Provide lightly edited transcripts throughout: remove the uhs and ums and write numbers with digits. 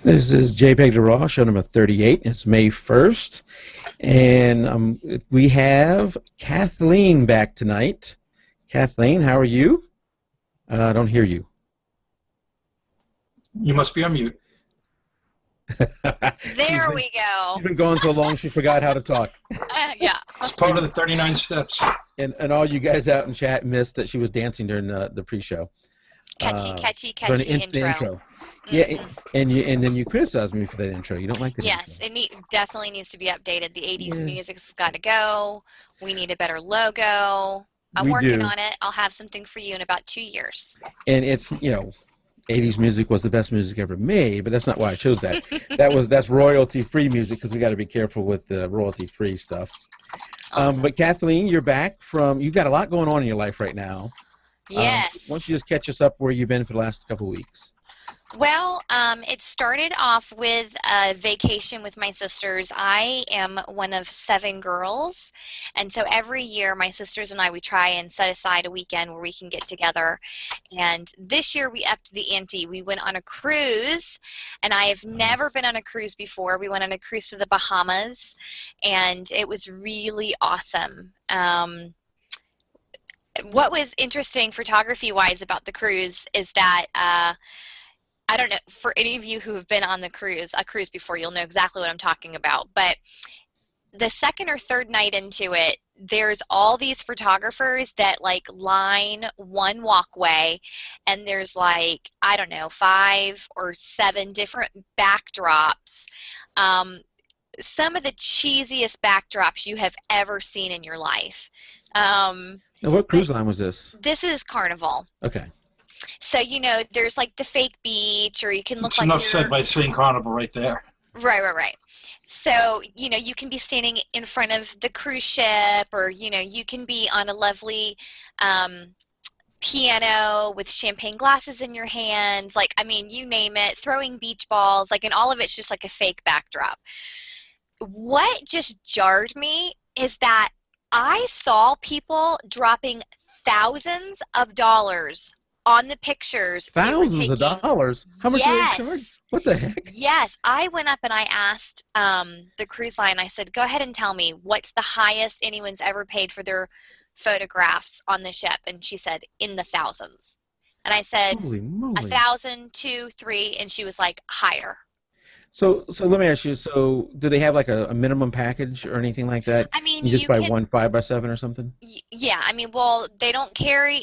This is jpeg2RAW, show number 38. It's May 1st. And we have Kathleen back tonight. Kathleen, how are you? I don't hear you. You must be on mute. There we go. She's been going so long she forgot how to talk. Yeah. It's part of the 39 steps. And all you guys out in chat missed that she was dancing during the pre-show. Catchy intro. Yeah, and then you criticized me for that intro. You don't like the Yes, intro. it definitely needs to be updated. The 80s music's got to go. We need a better logo. I'm working on it. I'll have something for you in about 2 years. And it's, 80s music was the best music ever made, but that's not why I chose that. That's royalty-free music because we got to be careful with the royalty-free stuff. Awesome. But Kathleen, you're back you've got a lot going on in your life right now. Yes. Why don't you just catch us up where you've been for the last couple of weeks? Well, it started off with a vacation with my sisters. I am one of 7 girls, and so every year my sisters and I, we try and set aside a weekend where we can get together. And this year we upped the ante. We went on a cruise, and I have never been on a cruise before. We went on a cruise to the Bahamas, and it was really awesome. What was interesting photography-wise about the cruise is that I don't know, for any of you who have been on a cruise before, you'll know exactly what I'm talking about. But the second or third night into it, there's all these photographers that line one walkway, and there's I don't know, 5 or 7 different backdrops. Some of the cheesiest backdrops you have ever seen in your life. Now, what cruise line was this? This is Carnival. Okay. So, there's the fake beach, or you can look It's enough said by saying Carnival right there. Right. So, you can be standing in front of the cruise ship, or, you can be on a lovely piano with champagne glasses in your hands. You name it, throwing beach balls, and all of it's just a fake backdrop. What just jarred me is that I saw people dropping thousands of dollars on the pictures. Thousands of dollars? How much are they charge? What the heck? Yes. I went up and I asked the cruise line, I said, go ahead and tell me what's the highest anyone's ever paid for their photographs on the ship. And she said, in the thousands. And I said, holy moly. 1,000, 2, 3, and she was like, higher. So let me ask you, so do they have a minimum package or anything like that? I mean, you just buy one 5x7 or something? Yeah. They don't carry,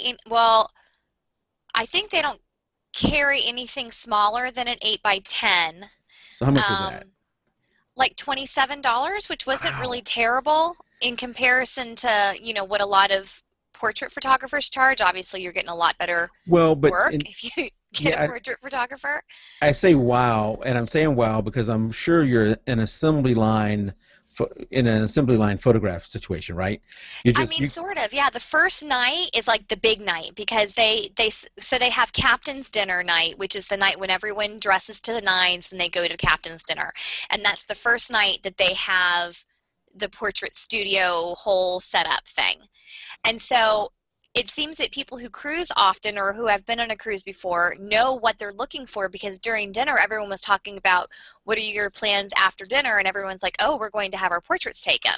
I think they don't carry anything smaller than an 8x10. So how much was that? $27, which wasn't really terrible in comparison to, what a lot of portrait photographers charge. Obviously, you're getting a lot better work if you get a portrait photographer. I say wow, and I'm saying wow because I'm sure you're in an assembly line photograph situation, right? Sort of, yeah. The first night is the big night because they have captain's dinner night, which is the night when everyone dresses to the nines and they go to captain's dinner, and that's the first night that they have the portrait studio whole setup thing. And so it seems that people who cruise often or who have been on a cruise before know what they're looking for, because during dinner everyone was talking about what are your plans after dinner, and everyone's like, oh, we're going to have our portraits taken.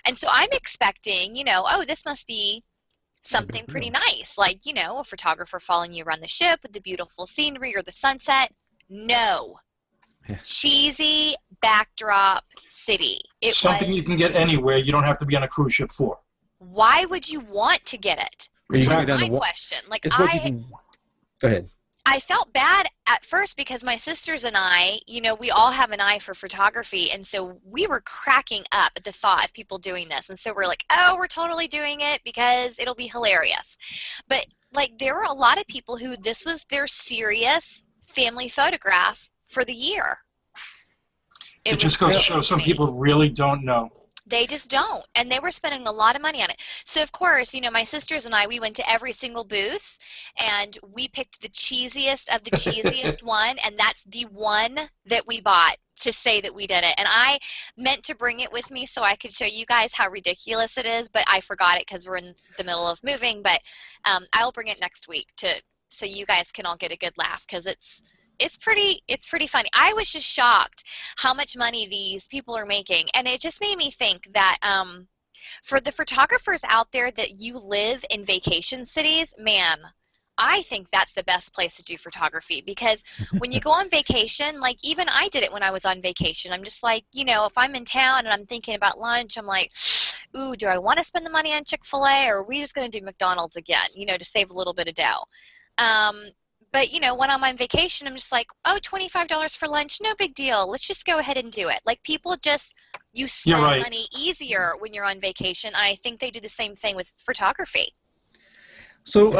And so I'm expecting, oh, this must be something pretty nice, a photographer following you around the ship with the beautiful scenery or the sunset. No. Yeah. Cheesy backdrop city. Something you can get anywhere. You don't have to be on a cruise ship for. Why would you want to get it? Exactly. My question. Go ahead. I felt bad at first because my sisters and I, we all have an eye for photography, and so we were cracking up at the thought of people doing this. And so we're like, oh, we're totally doing it because it'll be hilarious. But there were a lot of people who this was their serious family photograph for the year. It just goes to show some people really don't know. They just don't, and they were spending a lot of money on it. So, of course, my sisters and I, we went to every single booth, and we picked the cheesiest of the cheesiest one, and that's the one that we bought to say that we did it. And I meant to bring it with me so I could show you guys how ridiculous it is, but I forgot it because we're in the middle of moving. But I'll bring it next week so you guys can all get a good laugh, because it's It's pretty funny. I was just shocked how much money these people are making, and it just made me think that for the photographers out there that you live in vacation cities, man, I think that's the best place to do photography, because when you go on vacation, like even I did it when I was on vacation. I'm just like, you know, if I'm in town and I'm thinking about lunch, I'm like, ooh, do I want to spend the money on Chick-fil-A, or are we just going to do McDonald's again, you know, to save a little bit of dough? But, you know, when I'm on vacation, I'm just like, oh, $25 for lunch, no big deal. Let's just go ahead and do it. Like, people just, you spend money easier when you're on vacation. And I think they do the same thing with photography. So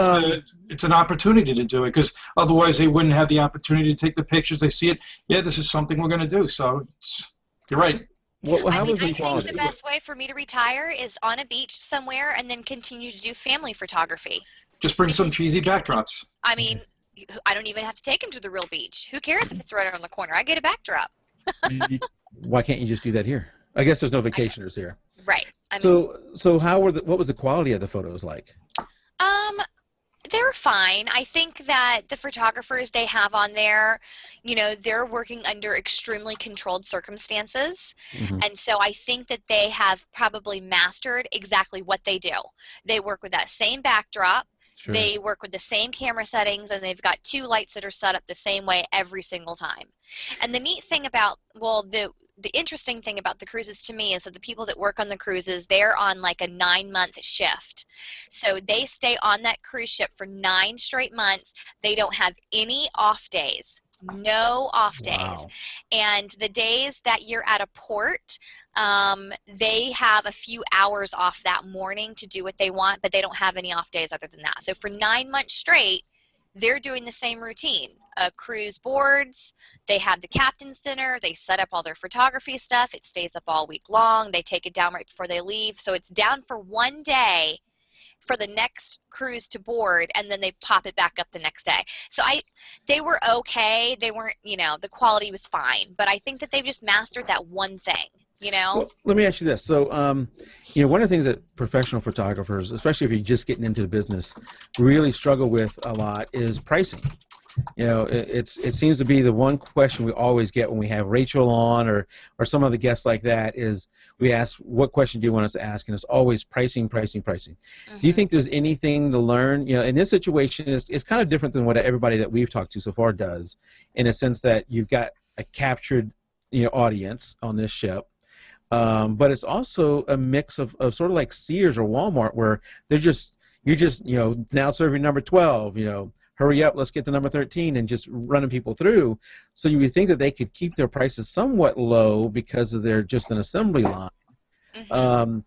it's an opportunity to do it, because otherwise they wouldn't have the opportunity to take the pictures. They see it, yeah, this is something we're going to do. So you're right. Well, I think the best way for me to retire is on a beach somewhere and then continue to do family photography. Just bring some cheesy backdrops. I mean, I don't even have to take them to the real beach. Who cares if it's right around the corner? I get a backdrop. Why can't you just do that here? I guess there's no vacationers here. Right. So what was the quality of the photos like? They're fine. I think that the photographers they have on there, you know, they're working under extremely controlled circumstances. Mm-hmm. And so I think that they have probably mastered exactly what they do. They work with that same backdrop. Sure. They work with the same camera settings, and they've got 2 lights that are set up the same way every single time. And the neat thing about, well, the interesting thing about the cruises to me is that the people that work on the cruises, they're on like a 9-month shift. So they stay on that cruise ship for 9 straight months. They don't have any off days. No off days. Wow. And the days that you're at a port, they have a few hours off that morning to do what they want, but they don't have any off days other than that. So for 9 months straight, they're doing the same routine. Cruise boards, they have the captain's dinner, they set up all their photography stuff, it stays up all week long, they take it down right before they leave. So it's down for 1 day for the next cruise to board, and then they pop it back up the next day. So they were okay. They weren't, you know, the quality was fine, but I think that they've just mastered that one thing, you know? Well, let me ask you this. So, you know, one of the things that professional photographers, especially if you're just getting into the business, really struggle with a lot is pricing. You know, it seems to be the one question we always get when we have Rachel on or some of the guests like that is we ask, what question do you want us to ask? And it's always pricing. Mm-hmm. Do you think there's anything to learn? You know, in this situation, it's kind of different than what everybody that we've talked to so far does, in a sense that you've got a captured, you know, audience on this ship. But it's also a mix of sort of like Sears or Walmart, where you're just, you know, now serving number 12, you know, hurry up, let's get to number 13, and just running people through. So you would think that they could keep their prices somewhat low because of they're just an assembly line. Mm-hmm.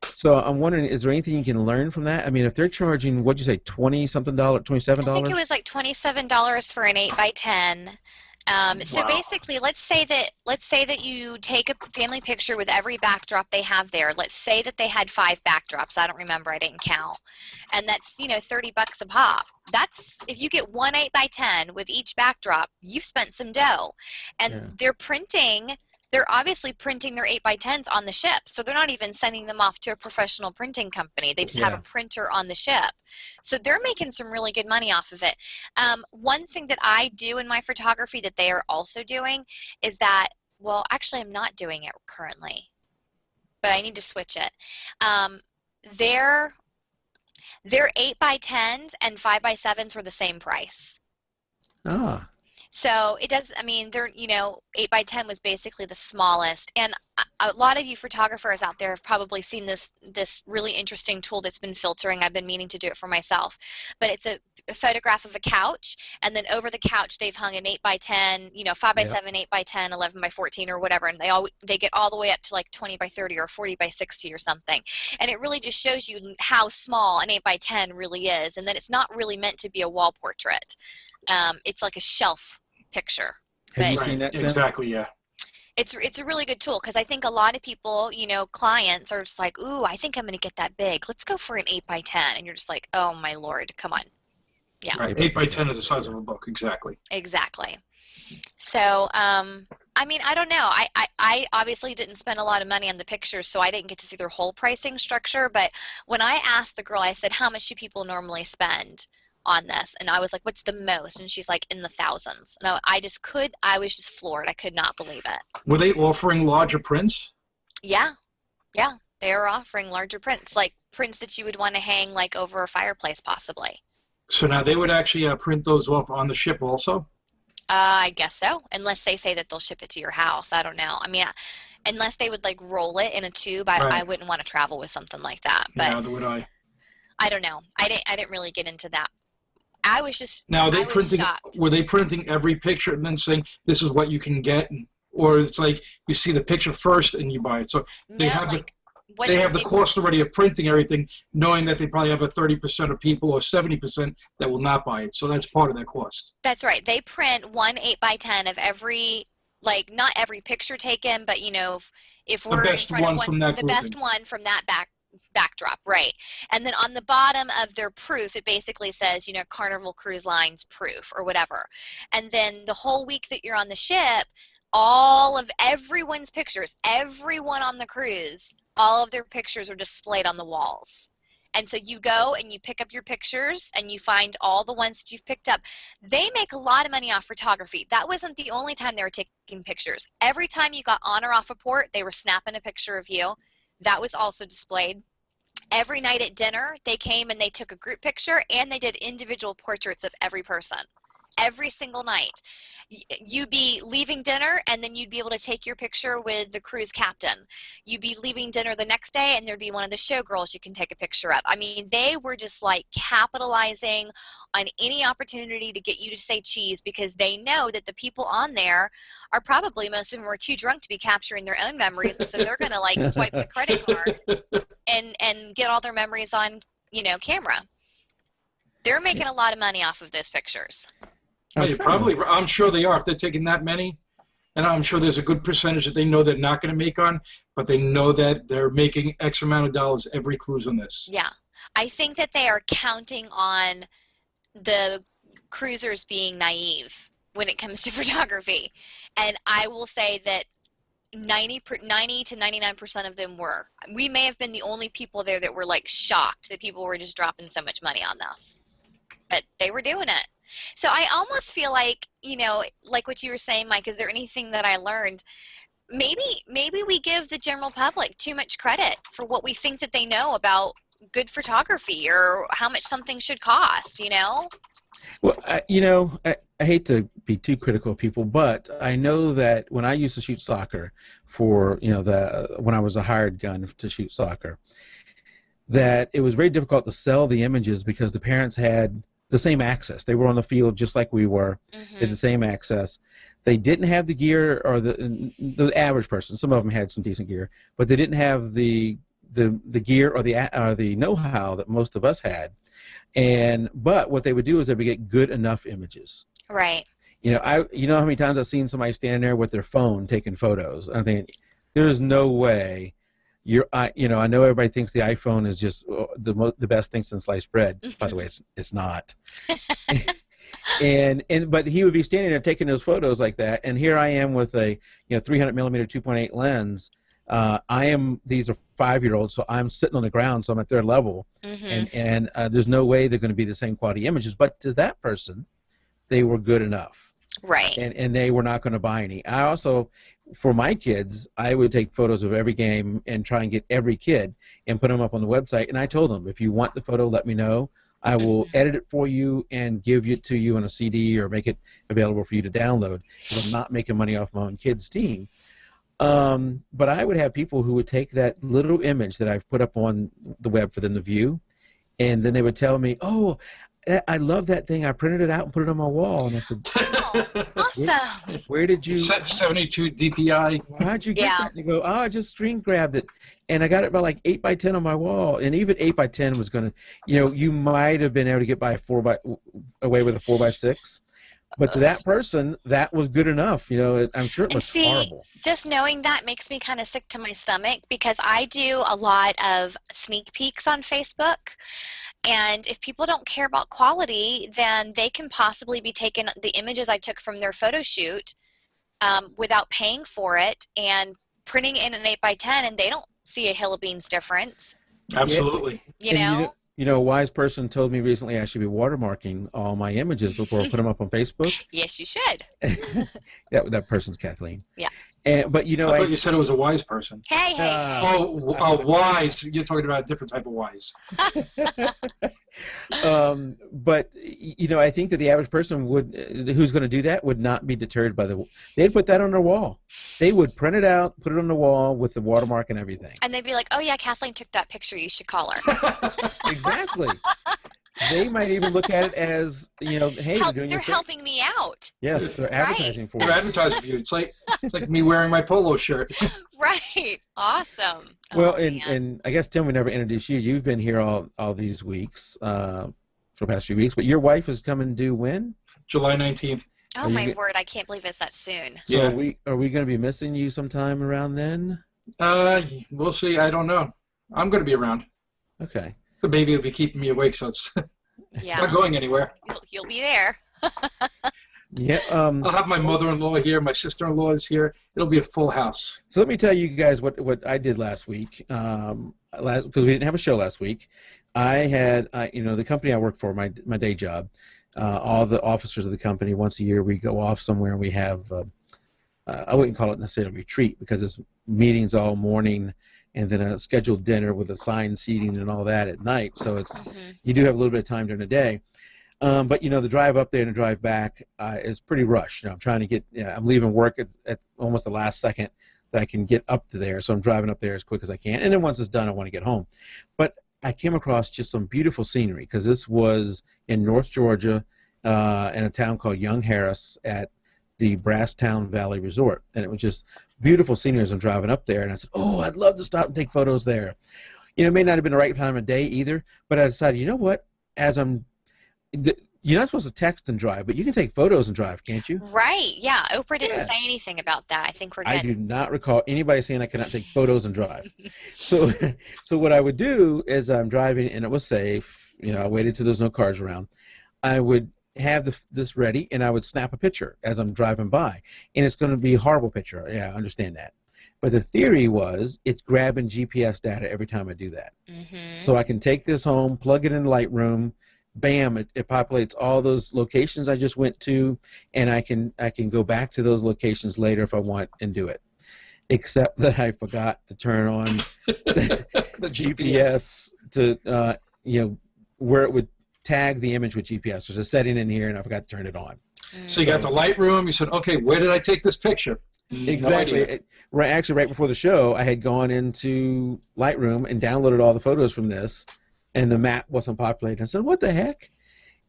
So I'm wondering, is there anything you can learn from that? I mean, if they're charging, what'd you say, $27? I think it was like $27 for an 8x10. So basically, let's say that you take a family picture with every backdrop they have there. Let's say that they had 5 backdrops. I don't remember. I didn't count. And that's, you know, $30 a pop. That's, if you get one 8x10 with each backdrop, you've spent some dough. And they're obviously printing their 8x10s on the ship. So they're not even sending them off to a professional printing company. They just have a printer on the ship. So they're making some really good money off of it. One thing that I do in my photography that they are also doing is that, well, actually I'm not doing it currently, but I need to switch it. Their 8x10s and 5x7s were the same price. Ah. So it does, I mean, they're, you know, 8x10 was basically the smallest. And a lot of you photographers out there have probably seen this really interesting tool that's been filtering. I've been meaning to do it for myself. But it's a photograph of a couch, and then over the couch they've hung an 8x10, you know, 5x7, 8x10, 11x14 or whatever, and they get all the way up to like 20x30 or 40x60 or something. And it really just shows you how small an 8x10 really is, and that it's not really meant to be a wall portrait. It's like a shelf picture. Have you seen that, Tim? Exactly, yeah. It's a really good tool, because I think a lot of people, you know, clients are just like, ooh, I think I'm going to get that big. Let's go for an 8x10. And you're just like, oh, my Lord, come on. Yeah. Right. 8x10 is the size of a book, exactly. Exactly. So, I mean, I don't know. I obviously didn't spend a lot of money on the pictures, so I didn't get to see their whole pricing structure. But when I asked the girl, I said, how much do people normally spend on this. And I was like, what's the most? And she's like, in the thousands. And I was just floored. I could not believe it. Were they offering larger prints? Yeah. Yeah. They were offering larger prints, like prints that you would want to hang like over a fireplace possibly. So now they would actually print those off on the ship also? I guess so, unless they say that they'll ship it to your house. I don't know. I mean, unless they would like roll it in a tube, I wouldn't want to travel with something like that. But neither would I. I don't know. I didn't really get into that. I was just now I was shocked. Were they printing every picture and then saying this is what you can get, or it's like you see the picture first and you buy it? So they have the cost already of printing everything, knowing that they probably have a 30% of people or 70% that will not buy it. So that's part of that cost. That's right. They print 1 8x10 of every, like not every picture taken, but you know, if we're in front of one, the best one from that backdrop, right? And then on the bottom of their proof, it basically says, you know, Carnival Cruise Line's proof or whatever. And then the whole week that you're on the ship, all of everyone's pictures, everyone on the cruise, all of their pictures are displayed on the walls. And so you go and you pick up your pictures and you find all the ones that you've picked up. They make a lot of money off photography. That wasn't the only time they were taking pictures. Every time you got on or off a port, they were snapping a picture of you. That was also displayed. Every night at dinner, they came and they took a group picture and they did individual portraits of every person. Every single night. You'd be leaving dinner and then you'd be able to take your picture with the cruise captain. You'd be leaving dinner the next day and there'd be one of the showgirls you can take a picture of. I mean, they were just like capitalizing on any opportunity to get you to say cheese, because they know that the people on there are probably, most of them are too drunk to be capturing their own memories, and so they're going to like swipe the credit card and get all their memories on, you know, camera. They're making a lot of money off of those pictures. I'm sure they are if they're taking that many, and I'm sure there's a good percentage that they know they're not going to make on, but they know that they're making X amount of dollars every cruise on this. Yeah, I think that they are counting on the cruisers being naive when it comes to photography, and I will say that 90 to 99% of them were. We may have been the only people there that were like shocked that people were just dropping so much money on this, but they were doing it. So I almost feel like, you know, like what you were saying, Mike, is there anything that I learned? Maybe we give the general public too much credit for what we think that they know about good photography or how much something should cost, you know? Well, I hate to be too critical of people, but I know that when I used to shoot soccer for, you know, when I was a hired gun to shoot soccer, that it was very difficult to sell the images because the parents had the same access. They were on the field just like we were, had the same access. They didn't have the gear, or the average person. Some of them had some decent gear, but they didn't have the gear or the know-how that most of us had. But what they would do is they would get good enough images. Right. You know, how many times I've seen somebody standing there with their phone taking photos. I'm thinking, there's no way. I know everybody thinks the iPhone is just the best thing since sliced bread. By the way, it's not. But he would be standing there taking those photos like that, and here I am with a 300 millimeter 2.8 lens. These are 5-year-olds, so I'm sitting on the ground, so I'm at their level, and there's no way they're going to be the same quality images. But to that person, they were good enough. Right. And they were not going to buy any. I also, for my kids, I would take photos of every game and try and get every kid and put them up on the website. And I told them, if you want the photo, let me know. I will edit it for you and give it to you on a CD or make it available for you to download. I'm not making money off my own kids' team. But I would have people who would take that little image that I've put up on the web for them to view, and then they would tell me, "Oh, I love that thing. I printed it out and put it on my wall." And I said, "Oh, awesome! Where did you? 72 DPI. How'd you get that?" And they go, "Oh, I just screen grabbed it, and I got it by like 8x10 on my wall." And even 8x10 was going to, you might have been able to get by away with a 4x6. But to that person, that was good enough. I'm sure it was horrible. Just knowing that makes me kind of sick to my stomach, because I do a lot of sneak peeks on Facebook. And if people don't care about quality, then they can possibly be taking the images I took from their photo shoot without paying for it and printing in an 8x10, and they don't see a hill of beans difference. Absolutely. You know? You know, a wise person told me recently I should be watermarking all my images before I put them up on Facebook. Yes, you should. That person's Kathleen. Yeah. But you know, I thought you said it was a wise person. Hey. Wise. You're talking about a different type of wise. But you know, I think that the average person who's going to do that would not be deterred by they'd put that on their wall. They would print it out, put it on the wall with the watermark and everything. And they'd be like, "Oh yeah, Kathleen took that picture. You should call her." Exactly. They might even look at it as, you know, hey, they're helping me out. Yes, they're advertising for you. They're advertising for you. It's like me wearing my polo shirt. Right. Awesome. Well, and I guess, Tim, we never introduced you. You've been here all these weeks, for the past few weeks. But your wife is coming due when? July 19th. Oh, my word. I can't believe it's that soon. So yeah. Are we going to be missing you sometime around then? We'll see. I don't know. I'm going to be around. Okay. The baby will be keeping me awake, so it's not going anywhere. You'll be there. Yeah. I'll have my mother-in-law here. My sister-in-law is here. It'll be a full house. So let me tell you guys what I did last week. Because we didn't have a show last week. I had, you know, the company I work for, my day job. All the officers of the company, once a year, we go off somewhere and we have. I wouldn't call it necessarily a retreat because it's meetings all morning and then a scheduled dinner with assigned seating and all that at night. So it's you do have a little bit of time during the day. But, you know, the drive up there and the drive back is pretty rushed. You know, I'm trying to get I'm leaving work at almost the last second that I can get up to there. So I'm driving up there as quick as I can. And then once it's done, I want to get home. But I came across just some beautiful scenery because this was in North Georgia in a town called Young Harris at the Brasstown Valley Resort, and it was just beautiful scenery as I'm driving up there. And I said, "Oh, I'd love to stop and take photos there." You know, it may not have been the right time of day either, but I decided, you know what? You're not supposed to text and drive, but you can take photos and drive, can't you? Right. Yeah. Oprah didn't say anything about that. I think we're good. I do not recall anybody saying I cannot take photos and drive. So what I would do is I'm driving and it was safe. You know, I waited till there's no cars around. I would have this ready, and I would snap a picture as I'm driving by. And it's going to be a horrible picture. Yeah, I understand that. But the theory was it's grabbing GPS data every time I do that. So I can take this home, plug it in Lightroom, bam, it populates all those locations I just went to, and I can go back to those locations later if I want and do it. Except that I forgot to turn on the GPS to, you know, where it would tag the image with GPS. There's a setting in here, and I forgot to turn it on. So you got the Lightroom. You said, okay, where did I take this picture? Exactly. Actually, right before the show, I had gone into Lightroom and downloaded all the photos from this, and the map wasn't populated. I said, what the heck?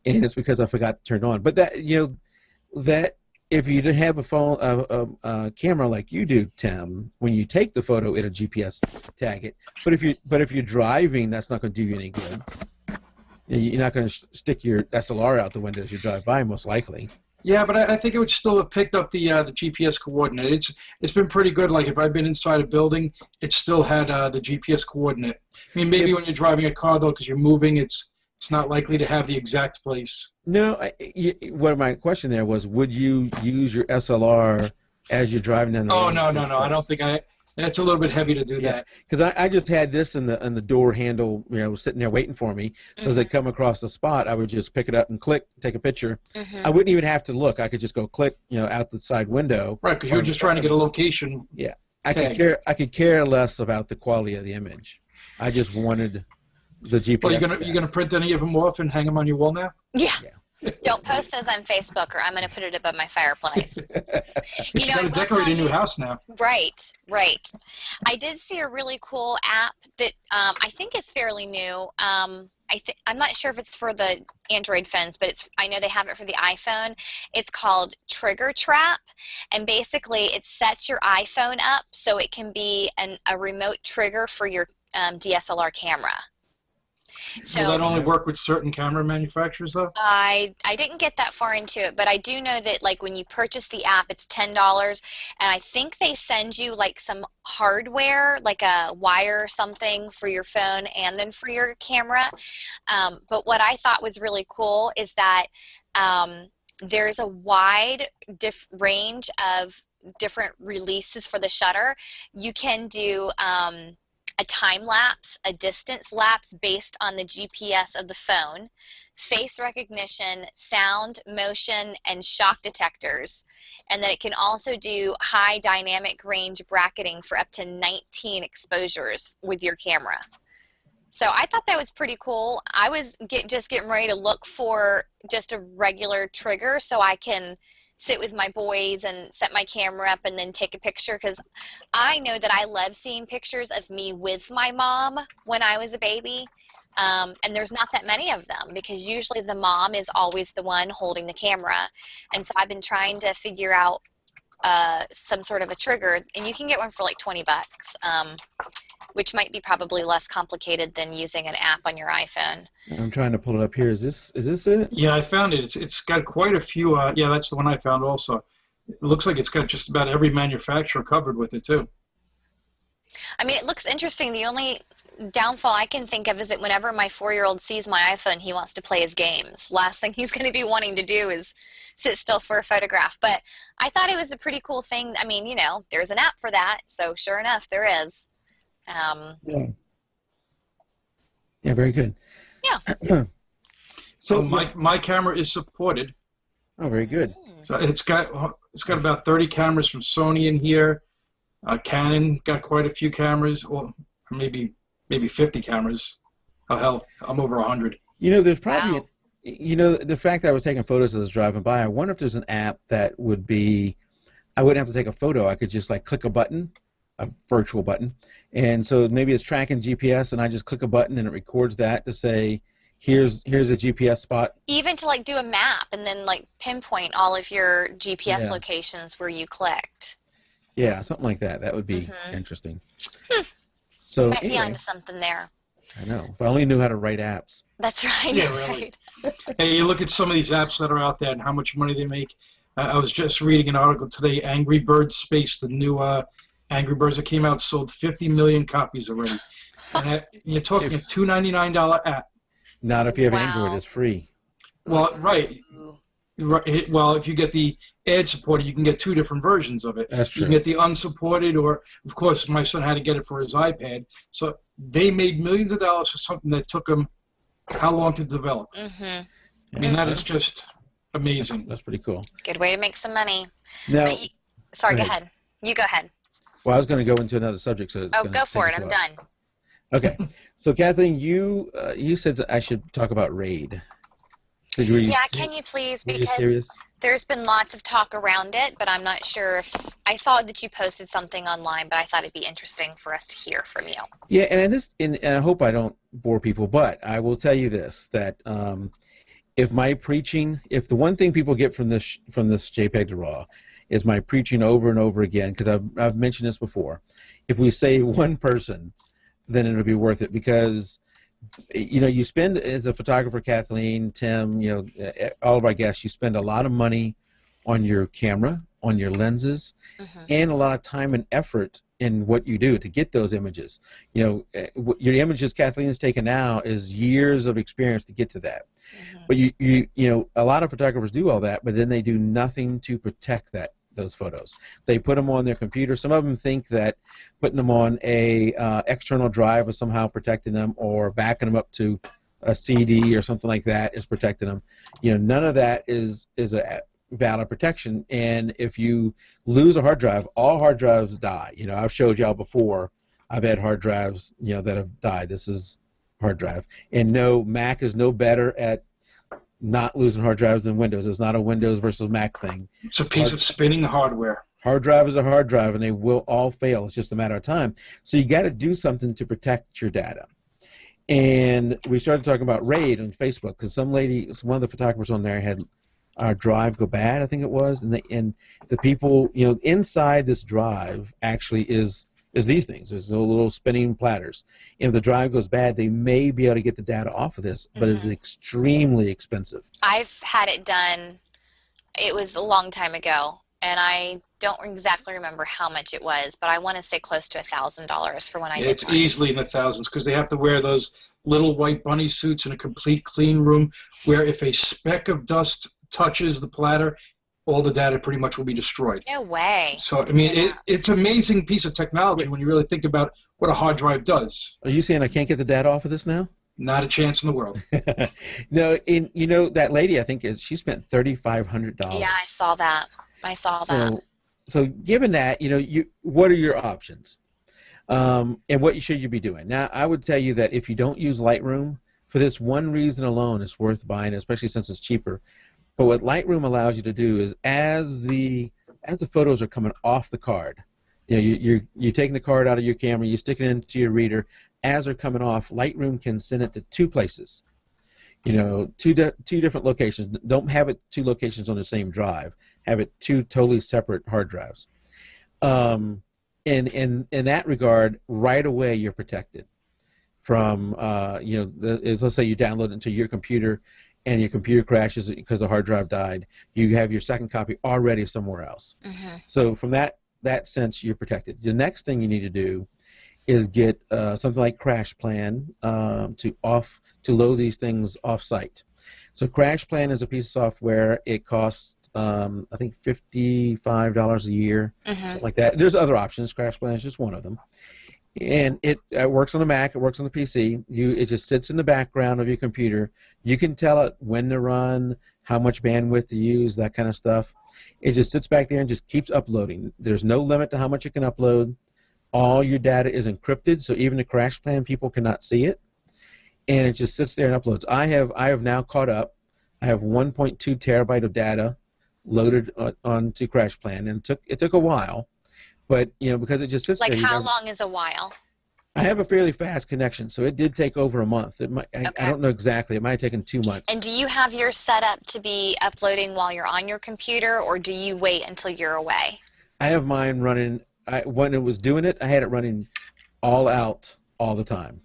And it's because I forgot to turn it on. But that, you know, that if you have a phone, camera like you do, Tim, when you take the photo, it'll GPS tag it. But if you're driving, that's not going to do you any good. You're not going to stick your SLR out the window as you drive by, most likely. Yeah, but I think it would still have picked up the GPS coordinate. It's been pretty good. Like if I've been inside a building, it still had the GPS coordinate. I mean, maybe when you're driving a car though, because you're moving, it's not likely to have the exact place. No, what my question there was, would you use your SLR as you're driving down the road? Oh no! I don't think It's a little bit heavy to do that. Because I just had this in the door handle, you know, sitting there waiting for me. So as they come across the spot, I would just pick it up and click, take a picture. I wouldn't even have to look. I could just go click, you know, out the side window. Right, because you were just trying to get a location. Yeah, I could care less about the quality of the image. I just wanted the GPS. Well, you gonna print any of them off and hang them on your wall now? Yeah. Don't post those on Facebook, or I'm going to put it above my fireplace. You got to decorate a new house now. Right. I did see a really cool app that I think is fairly new. I'm not sure if it's for the Android phones, but I know they have it for the iPhone. It's called Trigger Trap, and basically it sets your iPhone up so it can be a remote trigger for your DSLR camera. So, will that only work with certain camera manufacturers, though? I didn't get that far into it, but I do know that, like, when you purchase the app, it's $10, and I think they send you, like, some hardware, like a wire or something for your phone and then for your camera. But what I thought was really cool is that there's a wide range of different releases for the shutter. You can do a time lapse, a distance lapse based on the GPS of the phone, face recognition, sound, motion, and shock detectors. And then it can also do high dynamic range bracketing for up to 19 exposures with your camera. So I thought that was pretty cool. I was just getting ready to look for just a regular trigger so I can sit with my boys and set my camera up and then take a picture, because I know that I love seeing pictures of me with my mom when I was a baby. And there's not that many of them because usually the mom is always the one holding the camera. And so I've been trying to figure out some sort of a trigger, and you can get one for like 20 bucks, which might be probably less complicated than using an app on your iPhone. I'm trying to pull it up here. Is this it? Yeah, I found it. It's got quite a few. Yeah, that's the one I found also. It looks like it's got just about every manufacturer covered with it too. I mean, it looks interesting. The only downfall I can think of is that whenever my 4-year-old sees my iPhone, he wants to play his games. Last thing he's going to be wanting to do is sit still for a photograph. But I thought it was a pretty cool thing. I mean, you know, there's an app for that. So sure enough, there is. Yeah, very good. Yeah. So my camera is supported. Oh, very good. So it's got about 30 cameras from Sony in here. Canon got quite a few cameras, or maybe 50 cameras. Oh hell, I'm over 100. You know, there's probably you know, the fact that I was taking photos as I was driving by, I wonder if there's an app that would be, I wouldn't have to take a photo. I could just like click a button, a virtual button, and so maybe it's tracking GPS, and I just click a button and it records that to say, here's a GPS spot. Even to like do a map and then like pinpoint all of your GPS locations where you clicked. Yeah, something like that. That would be interesting. So might be onto something there. I know. If I only knew how to write apps. That's right. Yeah, really. Hey, you look at some of these apps that are out there and how much money they make. I was just reading an article today. Angry Birds Space, the new Angry Birds that came out, sold 50 million copies already. And you're talking a $2.99 app. Not if you have Android. It's free. Well, right. Well, if you get the ad-supported, you can get 2 different versions of it. That's true. You can get the unsupported, or, of course, my son had to get it for his iPad. So they made millions of dollars for something that took them how long to develop? I mean, that is just amazing. That's pretty cool. Good way to make some money. Now, sorry, go ahead. You go ahead. Well, I was going to go into another subject. So go for it. I'm done. Okay. So, Kathleen, you said that I should talk about RAID. Can you please? Because there's been lots of talk around it, but I'm not sure if I saw that you posted something online, but I thought it'd be interesting for us to hear from you. Yeah, and I hope I don't bore people, but I will tell you this, that if the one thing people get from this jpeg2RAW is my preaching over and over again, because I've mentioned this before, if we save one person, then it'll be worth it, because you know, you spend, as a photographer, Kathleen, Tim, you know, all of our guests, you spend a lot of money on your camera, on your lenses, and a lot of time and effort in what you do to get those images. You know, your images Kathleen has taken now is years of experience to get to that. But you know, a lot of photographers do all that, but then they do nothing to protect those photos. They put them on their computer. Some of them think that putting them on a external drive is somehow protecting them, or backing them up to a CD or something like that is protecting them. You know, none of that is a valid protection. And if you lose a hard drive, all hard drives die. You know, I've showed y'all before. I've had hard drives, you know, that have died. This is hard drive. And no, Mac is no better at not losing hard drives than Windows. It's not a Windows versus Mac thing. It's a piece of spinning hardware. Hard drive is a hard drive, and they will all fail. It's just a matter of time. So you got to do something to protect your data. And we started talking about RAID on Facebook, because one of the photographers on there had our drive go bad, I think it was, and the people, you know, inside this drive actually is these things. There's little spinning platters. If the drive goes bad, they may be able to get the data off of this, but it's extremely expensive. I've had it done. It was a long time ago, and I don't exactly remember how much it was, but I want to say close to $1,000 for when I did It's easily in the thousands, because they have to wear those little white bunny suits in a complete clean room, where if a speck of dust touches the platter, all the data pretty much will be destroyed. No way. So, I mean, it's an amazing piece of technology when you really think about what a hard drive does. Are you saying I can't get the data off of this now? Not a chance in the world. No, you know, that lady, I think she spent $3,500. Yeah, I saw that. So given that, you know, what are your options? And what should you be doing? Now, I would tell you that if you don't use Lightroom, for this one reason alone, it's worth buying, especially since it's cheaper. But what Lightroom allows you to do is, as the photos are coming off the card, you know, you're taking the card out of your camera, you stick it into your reader. As they're coming off, Lightroom can send it to two places. You know, two different locations. Don't have it two locations on the same drive. Have it two totally separate hard drives. In that regard, right away you're protected from, you know, let's say you download it into your computer and your computer crashes because the hard drive died. You have your second copy already somewhere else. Mm-hmm. So from that sense, you're protected. The next thing you need to do is get something like CrashPlan to load these things off-site. So CrashPlan is a piece of software. It costs, I think, $55 a year, something like that. There's other options. CrashPlan is just one of them. And it works on the Mac. It works on the PC. It just sits in the background of your computer. You can tell it when to run, how much bandwidth to use, that kind of stuff. It just sits back there and just keeps uploading. There's no limit to how much it can upload. All your data is encrypted, so even the CrashPlan people cannot see it. And it just sits there and uploads. I have now caught up. I have 1.2 terabyte of data loaded onto CrashPlan, and it took a while. But, you know, because it just sits there. Like, how long is a while? I have a fairly fast connection, so it did take over a month. I don't know exactly. It might have taken 2 months. And do you have yours set up to be uploading while you're on your computer, or do you wait until you're away? I have mine running. When it was doing it, I had it running all out all the time.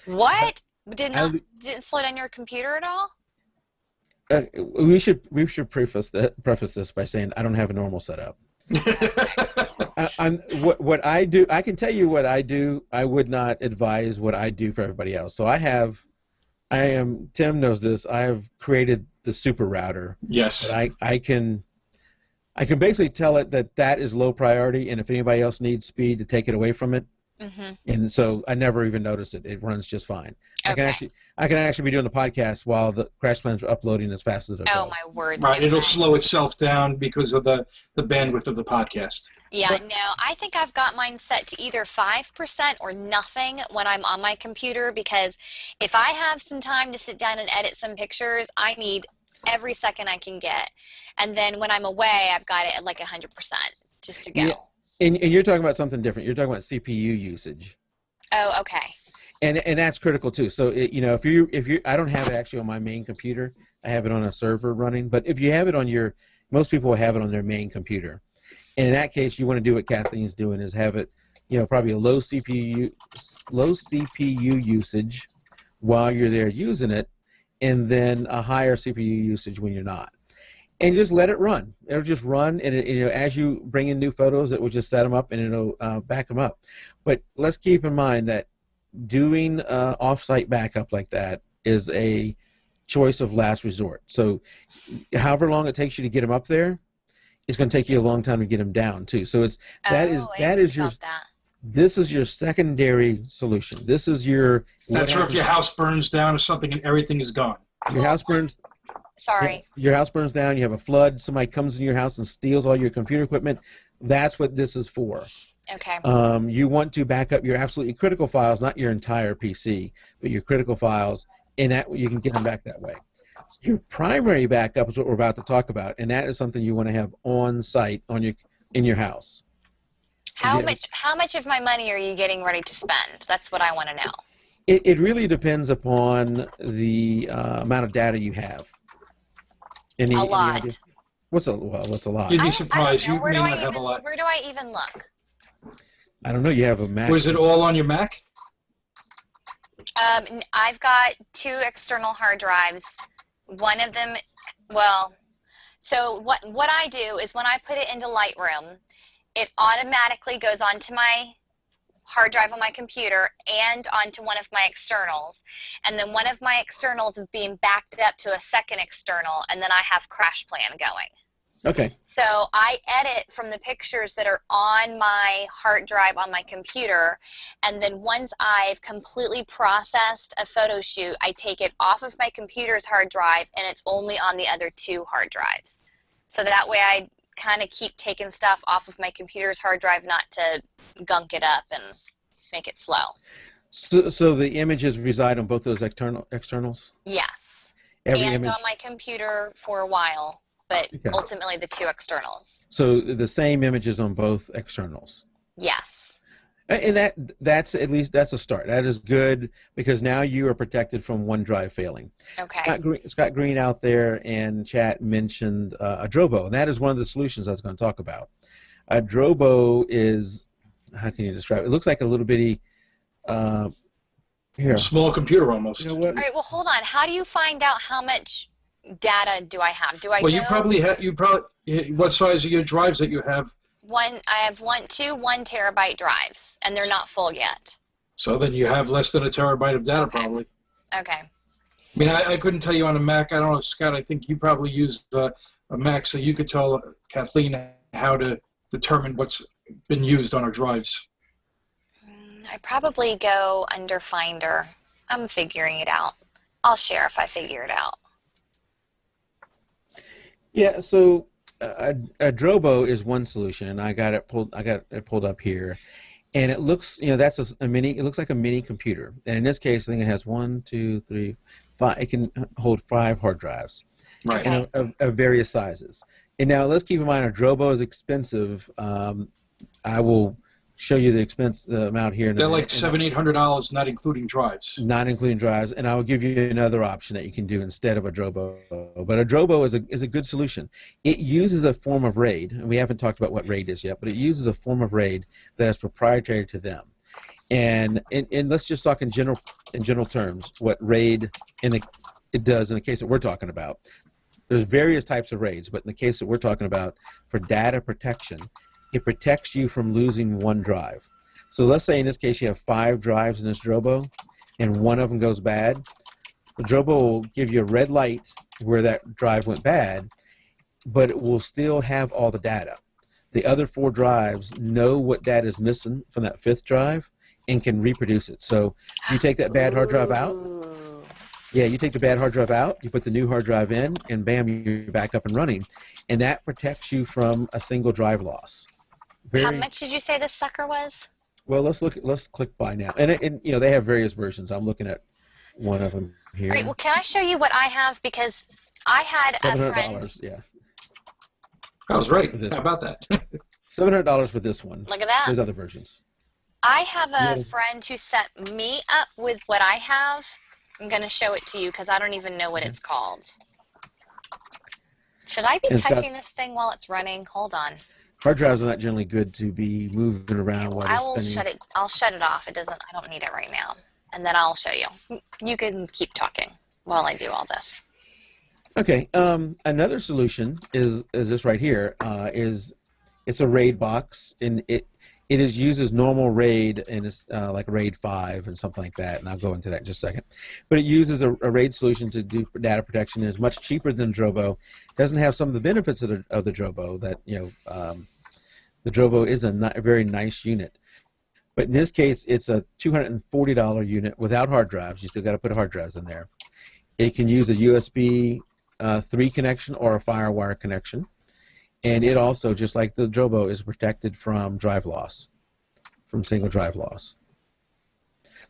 What? Didn't slow down your computer at all? We should preface this by saying I don't have a normal setup. What I do, I can tell you what I do. I would not advise what I do for everybody else. So Tim knows this. I have created the super router. Yes. I can basically tell it that is low priority, and if anybody else needs speed, to take it away from it. Mm-hmm. And so I never even notice it. It runs just fine. Okay. I can actually be doing the podcast while the CrashPlans are uploading as fast as it goes. Oh my word! Right, it'll slow itself down because of the bandwidth of the podcast. Yeah, no, I think I've got mine set to either 5% or nothing when I'm on my computer, because if I have some time to sit down and edit some pictures, I need every second I can get. And then when I'm away, I've got it at like 100% just to go. Yeah. And you're talking about something different. You're talking about CPU usage. Oh, okay. And that's critical too. So you know, if you I don't have it actually on my main computer. I have it on a server running. But if you have it on most people will have it on their main computer. And in that case, you want to do what Kathleen's doing, is have it, you know, probably a low CPU usage while you're there using it, and then a higher CPU usage when you're not. And just let it run. It'll just run, and you know, as you bring in new photos, it will just set them up and it'll back them up. But let's keep in mind that doing off-site backup like that is a choice of last resort. So, however long it takes you to get them up there, it's going to take you a long time to get them down too. So this is your secondary solution. This is your. That's if your house burns down or something and everything is gone. Your house burns. Sorry. Your house burns down, you have a flood, somebody comes in your house and steals all your computer equipment. That's what this is for. Okay. You want to back up your absolutely critical files, not your entire PC, but your critical files, and that you can get them back that way. So your primary backup is what we're about to talk about, and that is something you want to have on site in your house. How much of my money are you getting ready to spend? That's what I want to know. It really depends upon the amount of data you have. A lot. What's a lot? You'd be surprised. You may not have a lot. Where do I even look? I don't know. You have a Mac. Was it all on your Mac? I've got 2 external hard drives. One of them, well, so what I do is when I put it into Lightroom, it automatically goes onto my hard drive on my computer and onto one of my externals, and then one of my externals is being backed up to a second external, and then I have CrashPlan going. Okay. So I edit from the pictures that are on my hard drive on my computer, and then once I've completely processed a photo shoot, I take it off of my computer's hard drive, and it's only on the other 2 hard drives. So that way I kind of keep taking stuff off of my computer's hard drive, not to gunk it up and make it slow. So the images reside on both those externals? Yes. Every and image? on my computer for a while, but Okay. ultimately the 2 externals. So the same images on both externals? Yes. And that's at least that's a start. That is good because now you are protected from OneDrive failing. Okay. Scott Green out there in chat mentioned a Drobo, and that is one of the solutions I was going to talk about. A Drobo is, how can you describe it? It looks like a little bitty, here. Small computer almost. You know what? All right, well, hold on. How do you find out how much data do I have? Do I Well, go? what size are your drives that you have? I have two 1 terabyte drives, and they're not full yet. So then you have less than a terabyte of data, Okay. probably. Okay. I mean, I couldn't tell you on a Mac. I don't know, Scott, I think you probably use a Mac, so you could tell Kathleen how to determine what's been used on her drives. I probably go under Finder. I'm figuring it out. I'll share if I figure it out. Yeah, so a Drobo is one solution, and I got it pulled up here, and it looks, that's a mini. It looks like a mini computer, and in this case, I think it has 1, 2, 3, 5. It can hold 5 hard drives, Right. Okay. of various sizes. And now let's keep in mind, a Drobo is expensive. I will show you the amount here. They're like $700-800, not including drives. Not including drives, and I will give you another option that you can do instead of a Drobo. But a Drobo is a good solution. It uses a form of RAID, and we haven't talked about what RAID is yet, but it uses a form of RAID that is proprietary to them. And let's just talk in general terms what RAID it does in the case that we're talking about. There's various types of RAIDs, but in the case that we're talking about for data protection, it protects you from losing one drive. So let's say in this case you have 5 drives in this Drobo, and one of them goes bad. The Drobo will give you a red light where that drive went bad, but it will still have all the data. The other 4 drives know what data is missing from that 5th drive and can reproduce it. So you take that bad hard drive out. Yeah, you take the bad hard drive out, you put the new hard drive in, and bam, you're back up and running. And that protects you from a single drive loss. How much did you say this sucker was? Well, let's click buy now. And they have various versions. I'm looking at one of them here. All right, well, can I show you what I have? Because I had a friend. $700, yeah. I was right. This How about that? $700 for this one. Look at that. There's other versions. I have a friend who set me up with what I have. I'm going to show it to you because I don't even know what it's called. Should I be touching this thing while it's running? Hold on. Hard drives are not generally good to be moving around while I will they're spinning. I'll shut it off. I don't need it right now. And then I'll show you. You can keep talking while I do all this. Okay. Another solution is this right here. It's a RAID box, and it uses normal RAID, and it's like RAID 5 and something like that, and I'll go into that in just a second. But it uses a RAID solution to do data protection. It's much cheaper than Drobo. Doesn't have some of the benefits of the Drobo. That the Drobo is a very nice unit, but in this case, it's a $240 unit without hard drives. You still got to put hard drives in there. It can use a USB 3 connection or a FireWire connection. And it also, just like the Drobo, is protected from drive loss, from single drive loss.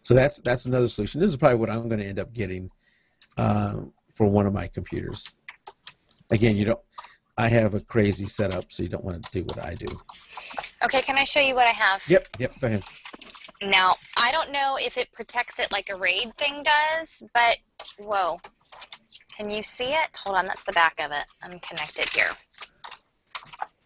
So that's another solution. This is probably what I'm going to end up getting for one of my computers. Again, I have a crazy setup, so you don't want to do what I do. Okay, can I show you what I have? Yep, go ahead. Now, I don't know if it protects it like a RAID thing does, but, whoa. Can you see it? Hold on, that's the back of it. I'm connected here.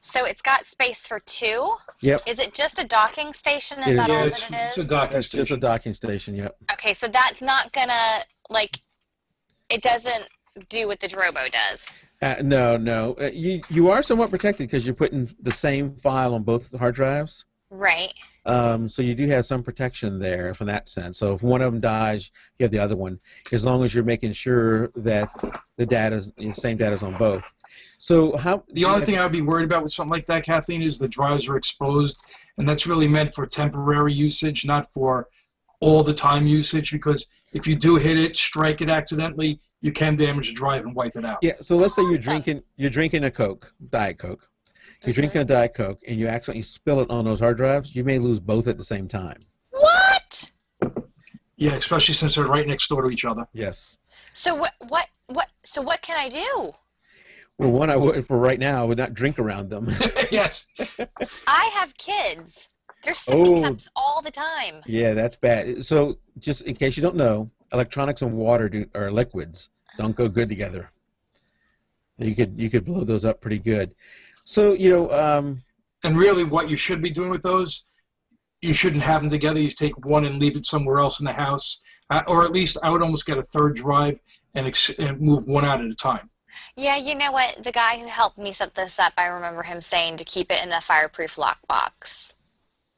So it's got space for 2. Yep. Is it just a docking station? Is that all that it is? It's a docking That's just a station. docking station, yep. Okay, so that's not gonna, it doesn't do what the Drobo does. No. You are somewhat protected because you're putting the same file on both hard drives. Right. So you do have some protection there from that sense. So if one of them dies, you have the other one, as long as you're making sure that the same data is on both. So how the only thing I would be worried about with something like that, Kathleen, is the drives are exposed, and that's really meant for temporary usage, not for all the time usage. Because if you do hit it, strike it accidentally, you can damage the drive and wipe it out. Yeah. So let's say you're drinking a Coke, Diet Coke. You're drinking a Diet Coke, and you accidentally spill it on those hard drives. You may lose both at the same time. What? Yeah, especially since they're right next door to each other. Yes. So so what can I do? Well, one I would for right now, I would not drink around them. Yes. I have kids. They're sipping cups all the time. Yeah, that's bad. So just in case you don't know, electronics and water are liquids. Don't go good together. You could blow those up pretty good. So, and really what you should be doing with those, you shouldn't have them together. You take one and leave it somewhere else in the house. Or at least I would almost get a third drive and move one out at a time. Yeah, you know what? The guy who helped me set this up, I remember him saying to keep it in a fireproof lockbox.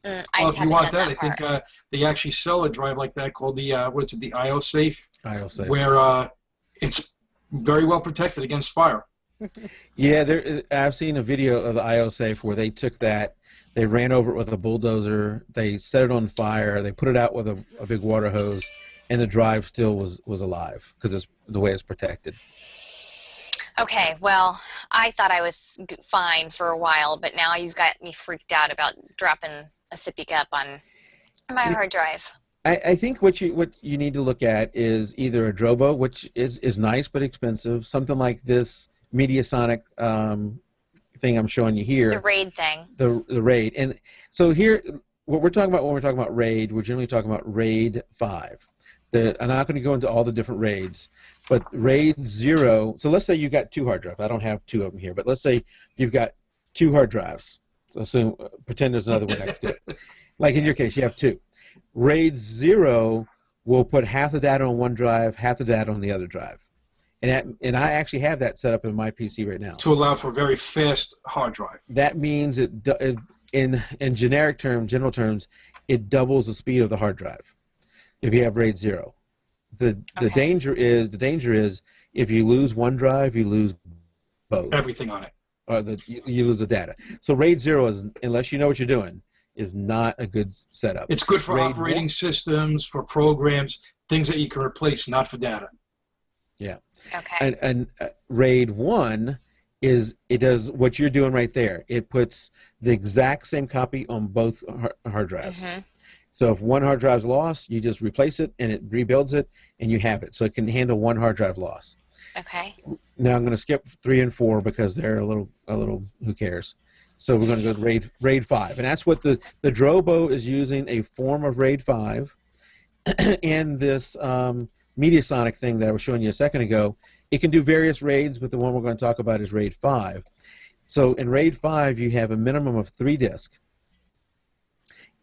Well, if you want that, I think they actually sell a drive like that called the, the IO Safe? IO Safe. Where it's very well protected against fire. Yeah, I've seen a video of the IO Safe where they took that, they ran over it with a bulldozer, they set it on fire, they put it out with a big water hose, and the drive still was alive because it's the way it's protected. Okay, well, I thought I was fine for a while, but now you've got me freaked out about dropping a sippy cup on my hard drive. I think what you need to look at is either a Drobo, which is nice but expensive, something like this Mediasonic thing I'm showing you here. The RAID thing. The RAID. And so here, what we're talking about when we're talking about RAID, we're generally talking about RAID 5. I'm not going to go into all the different RAIDs, but RAID 0, so let's say you've got 2 hard drives. I don't have 2 of them here, but let's say you've got 2 hard drives. So pretend there's another one next to it. Like in your case, you have 2. RAID 0 will put half the data on one drive, half the data on the other drive. And I actually have that set up in my PC right now. To allow for very fast hard drive. That means in general terms, it doubles the speed of the hard drive if you have RAID 0. The danger is if you lose one drive, you lose both. Everything on it. Or you lose the data. So RAID 0 is, unless you know what you're doing, is not a good setup. It's good for operating systems, for programs, things that you can replace, not for data. Yeah. Okay. And RAID 1 it does what you're doing right there. It puts the exact same copy on both hard drives. Mm-hmm. So if one hard drive's lost, you just replace it and it rebuilds it and you have it. So it can handle one hard drive loss. Okay. Now I'm going to skip 3 and 4 because they're a little who cares. So we're going to go to RAID 5. And that's what the Drobo is using, a form of RAID 5. And this Mediasonic thing that I was showing you a second ago, it can do various RAIDs, but the one we're going to talk about is RAID 5. So in RAID 5, you have a minimum of 3 disks.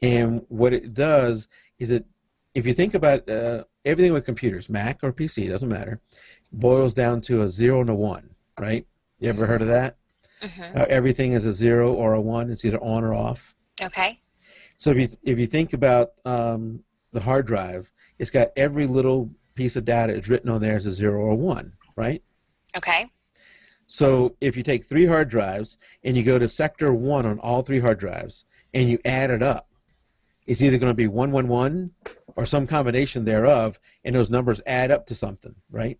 And what it does is if you think about everything with computers, Mac or PC, doesn't matter, boils down to a 0 and a 1, right? You ever heard of that? Mm-hmm. Everything is a 0 or a 1. It's either on or off. Okay. So if you think about the hard drive, it's got every little piece of data is written on there as a 0 or 1, right? Okay. So if you take 3 hard drives and you go to sector 1 on all 3 hard drives and you add it up, it's either going to be 111 or some combination thereof, and those numbers add up to something, right?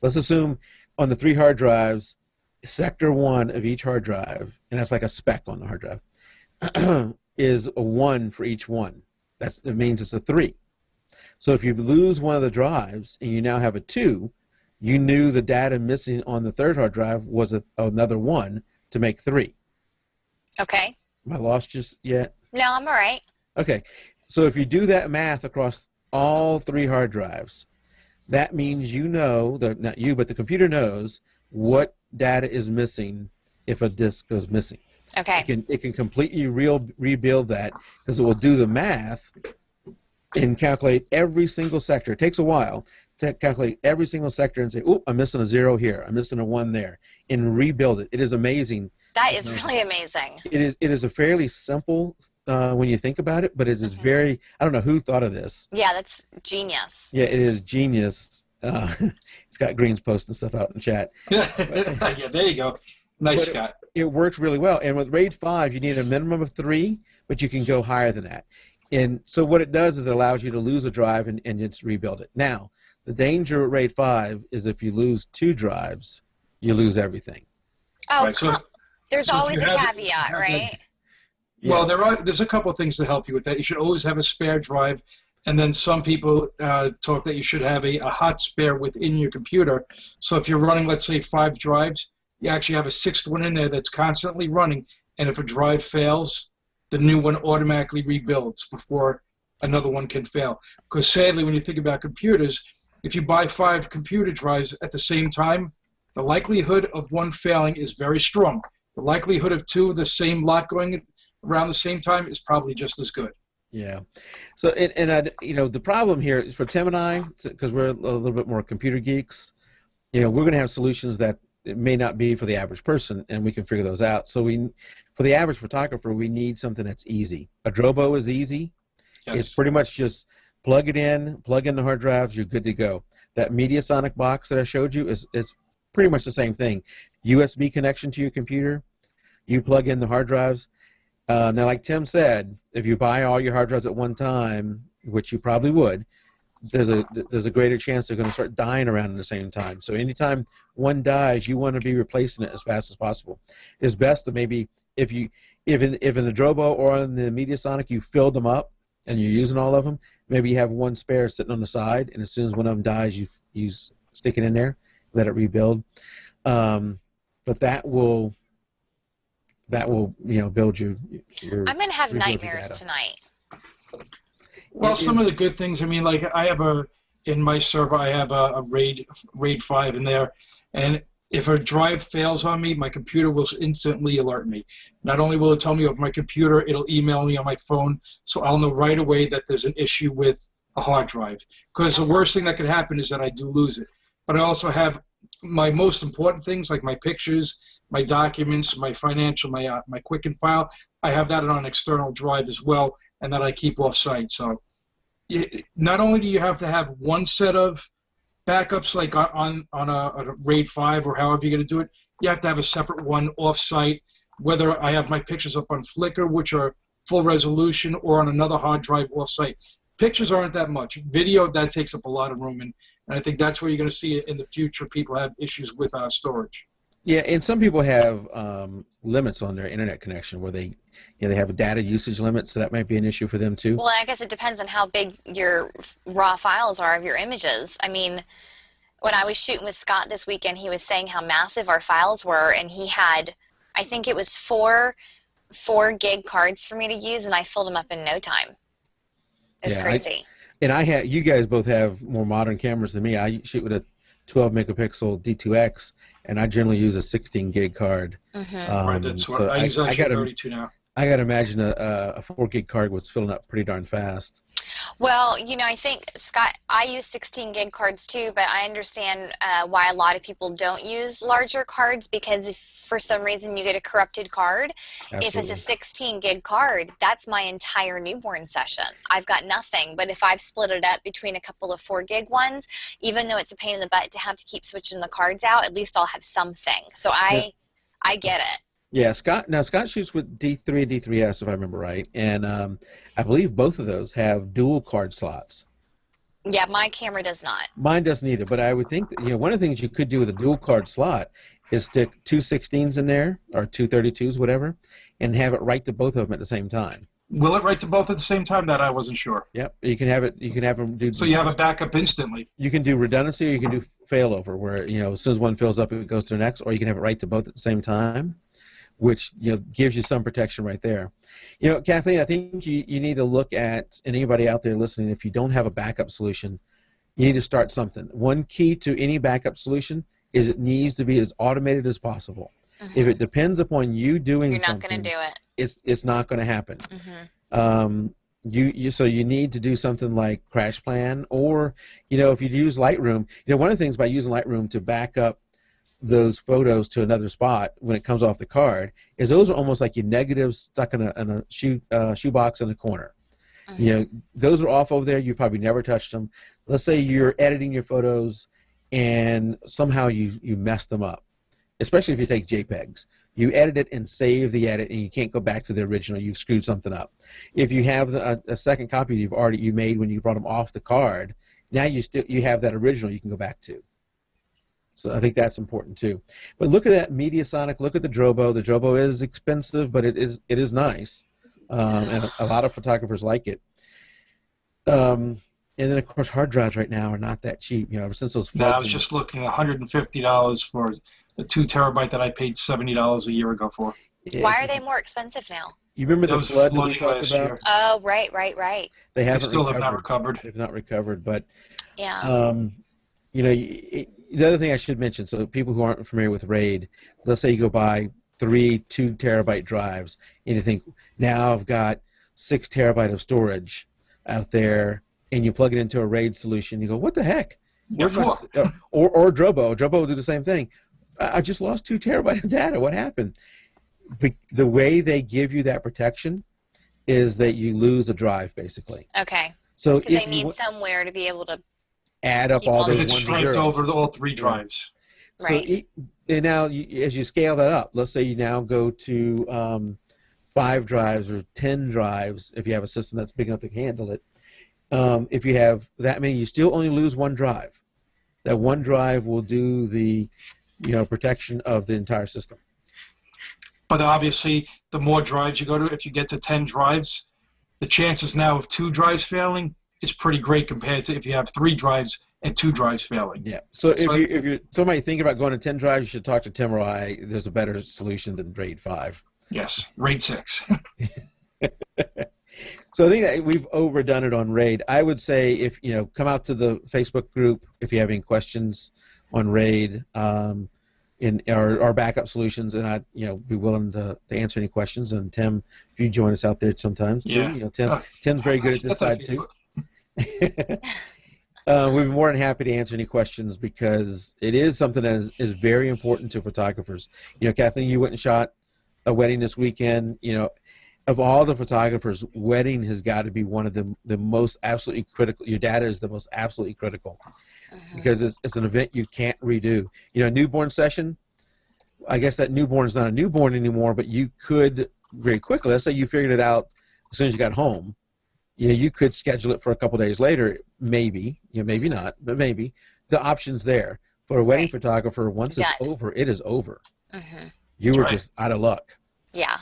Let's assume on the 3 hard drives, sector 1 of each hard drive, and that's like a spec on the hard drive, is a 1 for each one. That means it's a 3. So if you lose one of the drives and you now have a 2, you knew the data missing on the 3rd hard drive was another 1 to make 3. Okay. Am I lost just yet? No, I'm all right. Okay. So if you do that math across all 3 hard drives, that means you know, not you, but the computer knows what data is missing if a disk goes missing. Okay. It can completely rebuild that because it will do the math and calculate every single sector. It takes a while to calculate every single sector and say, oh, I'm missing a 0 here, I'm missing a 1 there, and rebuild it. It is amazing. That is really amazing. It is a fairly simple when you think about it, but it is very, I don't know who thought of this. Yeah, that's genius. Yeah, it is genius Scott Green's posting stuff out in chat. Yeah, there you go. Nice, Scott. It works really well. And with RAID 5, you need a minimum of 3, but you can go higher than that. And so what it does is it allows you to lose a drive and just rebuild it. Now, the danger with RAID 5 is if you lose 2 drives, you lose everything. Oh, right, there's always a caveat, right? Well, there's a couple of things to help you with that. You should always have a spare drive. And then some people talk that you should have a hot spare within your computer. So if you're running, let's say, 5 drives, you actually have a 6th one in there that's constantly running. And if a drive fails, the new one automatically rebuilds before another one can fail. Because sadly, when you think about computers, if you buy 5 computer drives at the same time, the likelihood of one failing is very strong. The likelihood of 2 of the same lot going around the same time is probably just as good. Yeah. So, the problem here is for Tim and I, because we're a little bit more computer geeks, we're going to have solutions that it may not be for the average person, and we can figure those out. So for the average photographer, we need something that's easy. A Drobo is easy. Yes. It's pretty much just plug it in, plug in the hard drives, you're good to go. That Mediasonic box that I showed you is pretty much the same thing. USB connection to your computer, you plug in the hard drives. Now, like Tim said, if you buy all your hard drives at one time, which you probably would, there's a greater chance they're going to start dying around at the same time. So anytime one dies, you want to be replacing it as fast as possible. It's best to maybe, if in the Drobo or in the Mediasonic you filled them up and you're using all of them, maybe you have one spare sitting on the side, and as soon as one of them dies, you stick it in there, let it rebuild. But that will build your I'm going to have nightmares tonight. Well, some of the good things, I mean, like I have in my server, I have a RAID 5 in there, and if a drive fails on me, my computer will instantly alert me. Not only will it tell me of my computer, it'll email me on my phone, so I'll know right away that there's an issue with a hard drive. Because the worst thing that could happen is that I do lose it. But I also have my most important things, like my pictures, my documents, my financial, my Quicken file. I have that on an external drive as well, and that I keep off-site. So not only do you have to have one set of backups, like on a RAID 5 or however you're going to do it, you have to have a separate one off-site, whether I have my pictures up on Flickr, which are full resolution, or on another hard drive off-site. Pictures aren't that much. Video, that takes up a lot of room, and I think that's where you're going to see it in the future. People have issues with storage. Yeah, and some people have limits on their internet connection where they have a data usage limit, so that might be an issue for them too. Well, I guess it depends on how big your raw files are of your images. I mean, when I was shooting with Scott this weekend, he was saying how massive our files were, and he had, I think it was four gig cards for me to use, and I filled them up in no time. It was crazy. You guys both have more modern cameras than me. I shoot with a 12 megapixel D2X, and I generally use a 16 gig card. Mm-hmm. Right, that's what I use. I got 32 now. I got to imagine a 4 gig card was filling up pretty darn fast. Well, I think, Scott, I use 16 gig cards too, but I understand why a lot of people don't use larger cards, because if for some reason you get a corrupted card, Absolutely. If it's a 16 gig card, that's my entire newborn session. I've got nothing, but if I've split it up between a couple of 4 gig ones, even though it's a pain in the butt to have to keep switching the cards out, at least I'll have something. So I get it. Yeah, Scott shoots with D3 and D3S, if I remember right, and I believe both of those have dual card slots. Yeah, my camera does not. Mine doesn't either, but I would think that, one of the things you could do with a dual card slot is stick 2 16s in there, or 2 32s, whatever, and have it write to both of them at the same time. Will it write to both at the same time? That I wasn't sure. Yep, you can have them do. So you have a backup instantly. You can do redundancy, or you can do failover, where as soon as one fills up, it goes to the next, or you can have it write to both at the same time, which gives you some protection right there. Kathleen, I think you need to look at, and anybody out there listening, if you don't have a backup solution, you need to start something. One key to any backup solution is it needs to be as automated as possible. Mm-hmm. If it depends upon you doing something, you're not going to do it. It's not going to happen. Mm-hmm. So you need to do something like Crash Plan, or if you use Lightroom, one of the things by using Lightroom to back up those photos to another spot when it comes off the card is those are almost like your negatives stuck in a shoebox in a corner. You know, those are off over there. You probably never touched them. Let's say you're editing your photos and somehow you mess them up, especially if you take JPEGs. You edit it and save the edit, and you can't go back to the original. You've screwed something up. If you have a second copy you made when you brought them off the card, now you have that original you can go back to. So I think that's important too. But look at that Mediasonic. Look at the Drobo. The Drobo is expensive, but it is nice, and a lot of photographers like it. And then, of course, hard drives right now are not that cheap. You know, ever since those floods. No, I was just looking at $150 for the 2 terabyte that I paid $70 a year ago for. Why are they more expensive now? You remember the flood that we talked about? Year. Oh, right. They still have not recovered. They've not recovered, but yeah. You know, the other thing I should mention, so people who aren't familiar with RAID, let's say you go buy 3 2 terabyte drives, and you think, now I've got 6 terabyte of storage out there, and you plug it into a RAID solution, you go, what the heck? Or Drobo. Drobo will do the same thing. I just lost 2 terabyte of data. What happened? The way they give you that protection is that you lose a drive, basically. Okay. So because they need somewhere to be able to add up all those it's striped over all 3 drives. Right. So and now, as you scale that up, let's say you now go to 5 drives or 10 drives, if you have a system that's big enough to handle it. If you have that many, you still only lose 1 drive. That 1 drive will do the, protection of the entire system. But obviously, the more drives you go to, if you get to 10 drives, the chances now of 2 drives failing is pretty great compared to if you have 3 drives and 2 drives failing. Yeah. So if you're somebody thinking about going to 10 drives, you should talk to Tim or I. There's a better solution than RAID 5. Yes, RAID 6. So I think that we've overdone it on RAID. I would say if come out to the Facebook group if you have any questions on RAID in our backup solutions, and I'd be willing to answer any questions. And Tim, if you join us out there sometimes too, yeah. Tim's very good at this side too. We'd be more than happy to answer any questions because it is something that is very important to photographers. Kathleen, you went and shot a wedding this weekend. Of all the photographers, wedding has got to be one of the most absolutely critical. Your data is the most absolutely critical because it's an event you can't redo. A newborn session, I guess that newborn is not a newborn anymore, but you could very quickly, let's say you figured it out as soon as you got home, you could schedule it for a couple days later, maybe, maybe not, but maybe. The option's there. For a wedding photographer, once it's over, it is over. You were just out of luck. Yeah.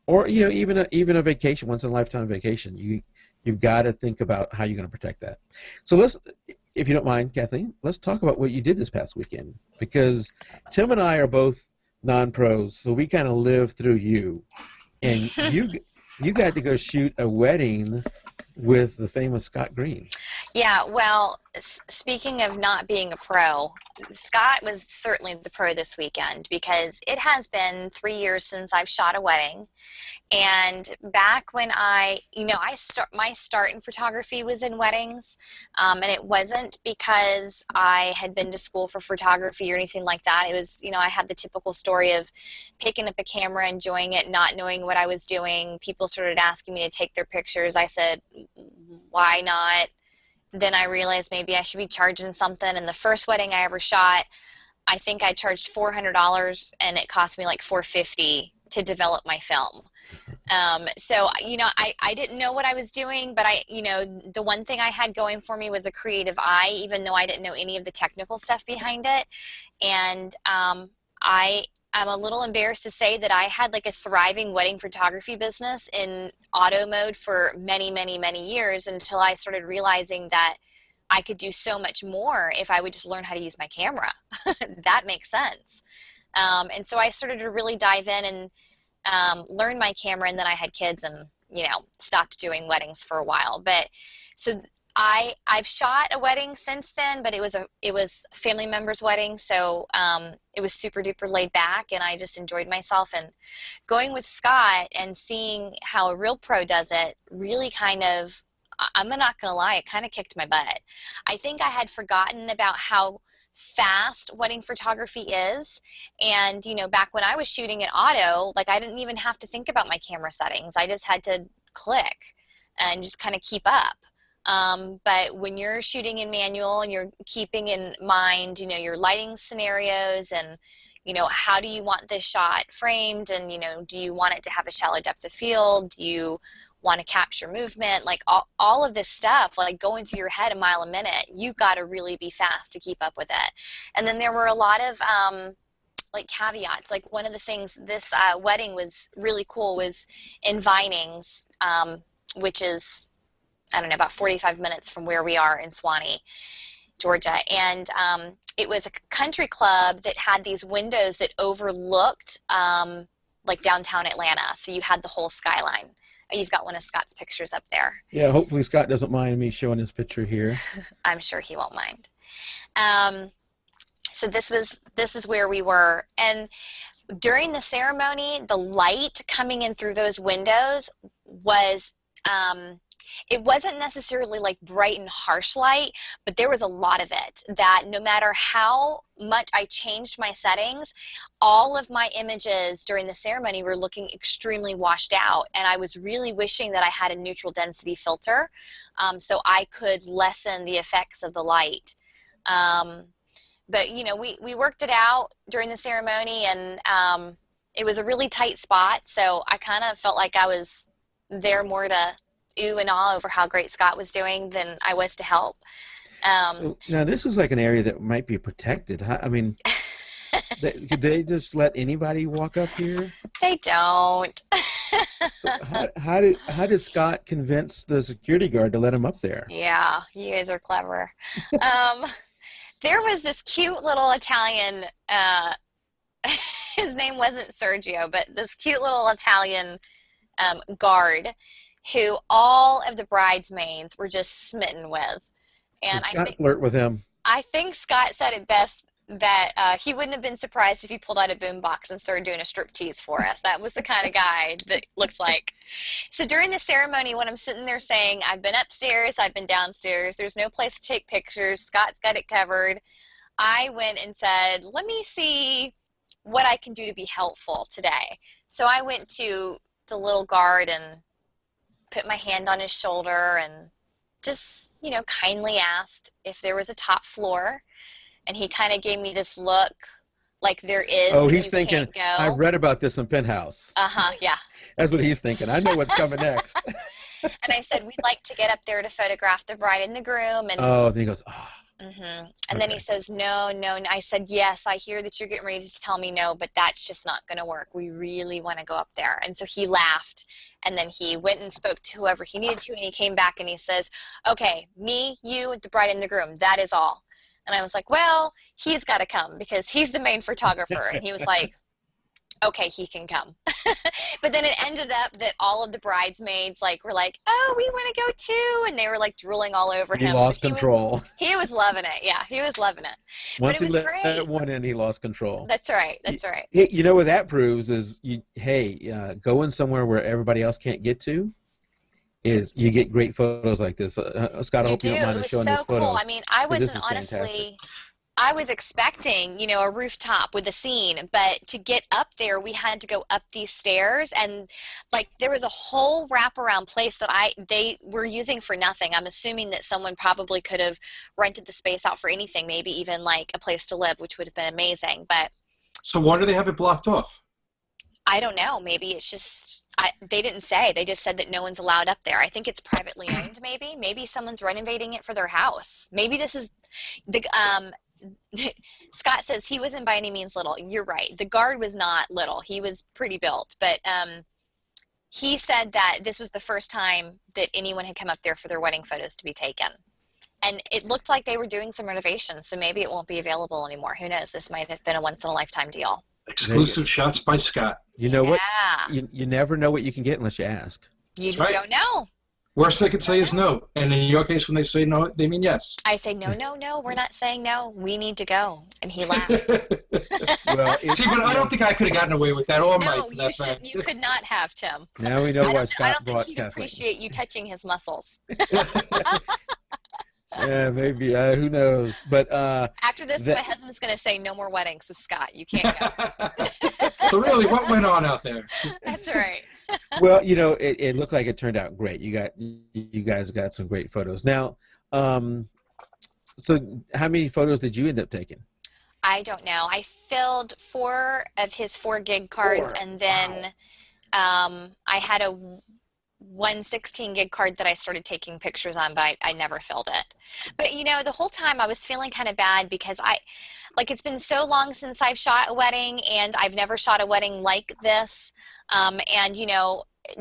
Or even a vacation, once in a lifetime vacation, you've got to think about how you're going to protect that. So let's, if you don't mind, Kathleen, let's talk about what you did this past weekend, because Tim and I are both non-pros, so we kind of live through you, and you got to go shoot a wedding with the famous Scott Green. Yeah, well, speaking of not being a pro, Scott was certainly the pro this weekend because it has been 3 years since I've shot a wedding. And back when my start in photography was in weddings, and it wasn't because I had been to school for photography or anything like that. It was, I had the typical story of picking up a camera, enjoying it, not knowing what I was doing. People started asking me to take their pictures. I said, why not? Then I realized maybe I should be charging something. And the first wedding I ever shot, I think I charged $400 and it cost me like $450 to develop my film. So, I didn't know what I was doing, but the one thing I had going for me was a creative eye, even though I didn't know any of the technical stuff behind it. And I'm a little embarrassed to say that I had like a thriving wedding photography business in auto mode for many, many, many years until I started realizing that I could do so much more if I would just learn how to use my camera. That makes sense. And so I started to really dive in and learn my camera, and then I had kids and, stopped doing weddings for a while. But so I've shot a wedding since then, but it was a family member's wedding, so it was super duper laid back, and I just enjoyed myself. And going with Scott and seeing how a real pro does it really kind of, I'm not gonna lie, it kind of kicked my butt. I think I had forgotten about how fast wedding photography is, and back when I was shooting in auto, like I didn't even have to think about my camera settings. I just had to click and just kind of keep up. But when you're shooting in manual and you're keeping in mind, you know, your lighting scenarios and, you know, how do you want this shot framed, and, you know, do you want it to have a shallow depth of field? Do you want to capture movement? Like all of this stuff, like going through your head a mile a minute, you got to really be fast to keep up with it. And then there were a lot of like caveats. Like one of the things this wedding was really cool was in Vinings, which is, I don't know, about 45 minutes from where we are in Swanee, Georgia. And it was a country club that had these windows that overlooked like downtown Atlanta. So you had the whole skyline. You've got one of Scott's pictures up there. Yeah, hopefully Scott doesn't mind me showing his picture here. I'm sure he won't mind. So this is where we were. And during the ceremony, the light coming in through those windows was it wasn't necessarily like bright and harsh light, but there was a lot of it that no matter how much I changed my settings, all of my images during the ceremony were looking extremely washed out. And I was really wishing that I had a neutral density filter so I could lessen the effects of the light. But, you know, we worked it out during the ceremony, and it was a really tight spot. So I kind of felt like I was there more to ooh and ah over how great Scott was doing than I was to help. So now this is like an area that might be protected. I mean, could they just let anybody walk up here? They don't. So how did Scott convince the security guard to let him up there? Yeah, you guys are clever. There was this cute little Italian, his name wasn't Sergio, but this cute little Italian guard who all of the bridesmaids were just smitten with. And Did Scott flirt with him? I think Scott said it best that he wouldn't have been surprised if he pulled out a boombox and started doing a striptease for us. That was the kind of guy that looked like. So during the ceremony, when I'm sitting there saying, I've been upstairs, I've been downstairs, there's no place to take pictures, Scott's got it covered, I went and said, let me see what I can do to be helpful today. So I went to the little guard and put my hand on his shoulder and just, you know, kindly asked if there was a top floor. And he kind of gave me this look like there is. Oh, he's thinking, I've read about this in Penthouse. Uh-huh, yeah. That's what he's thinking. I know what's coming next. And I said, we'd like to get up there to photograph the bride and the groom. And then he goes, oh. Mm-hmm. And then he says, no. And I said, yes, I hear that you're getting ready to tell me no, but that's just not going to work. We really want to go up there. And so he laughed, and then he went and spoke to whoever he needed to, and he came back and he says, okay, me, you, the bride and the groom, that is all. And I was like, well, he's got to come because he's the main photographer. And he was like, okay, he can come. But then it ended up that all of the bridesmaids were like, oh, we want to go too. And they were like drooling all over him. He lost control. He was loving it. Yeah, he was loving it. Once he let one in, he lost control. That's right. That's right. You know what that proves is, going somewhere where everybody else can't get to is you get great photos like this. Scott, I hope you don't mind us showing this photo. Cool. I mean, I wasn't honestly... I was expecting, a rooftop with a scene, but to get up there, we had to go up these stairs, and there was a whole wraparound place that they were using for nothing. I'm assuming that someone probably could have rented the space out for anything, maybe even a place to live, which would have been amazing. But so why do they have it blocked off? I don't know. Maybe it's just they didn't say. They just said that no one's allowed up there. I think it's privately owned. Maybe someone's renovating it for their house. Maybe this is the Scott says he wasn't by any means little. You're right. The guard was not little. He was pretty built, but he said that this was the first time that anyone had come up there for their wedding photos to be taken. And it looked like they were doing some renovations, so maybe it won't be available anymore. Who knows? This might have been a once-in-a-lifetime deal. Exclusive shots by Scott. You know what? You never know what you can get unless you ask. You just don't know. Worst they could say is no. And in your case, when they say no, they mean yes. I say, no, we're not saying no. We need to go. And he laughs. Well, see, but I don't think I could have gotten away with that all night. No, you could not have, Tim. Now we know why Scott brought Kathleen. I don't think he'd appreciate you touching his muscles. Yeah, maybe. Who knows? But after this, my husband's going to say no more weddings with Scott. You can't go. So really, what went on out there? That's right. Well, it looked like it turned out great. You guys got some great photos. Now, so how many photos did you end up taking? I don't know. I filled 4 of his 4 gig cards, and then I had a 116 gig card that I started taking pictures on, but I never filled it. But the whole time I was feeling kind of bad because it's been so long since I've shot a wedding, and I've never shot a wedding like this. And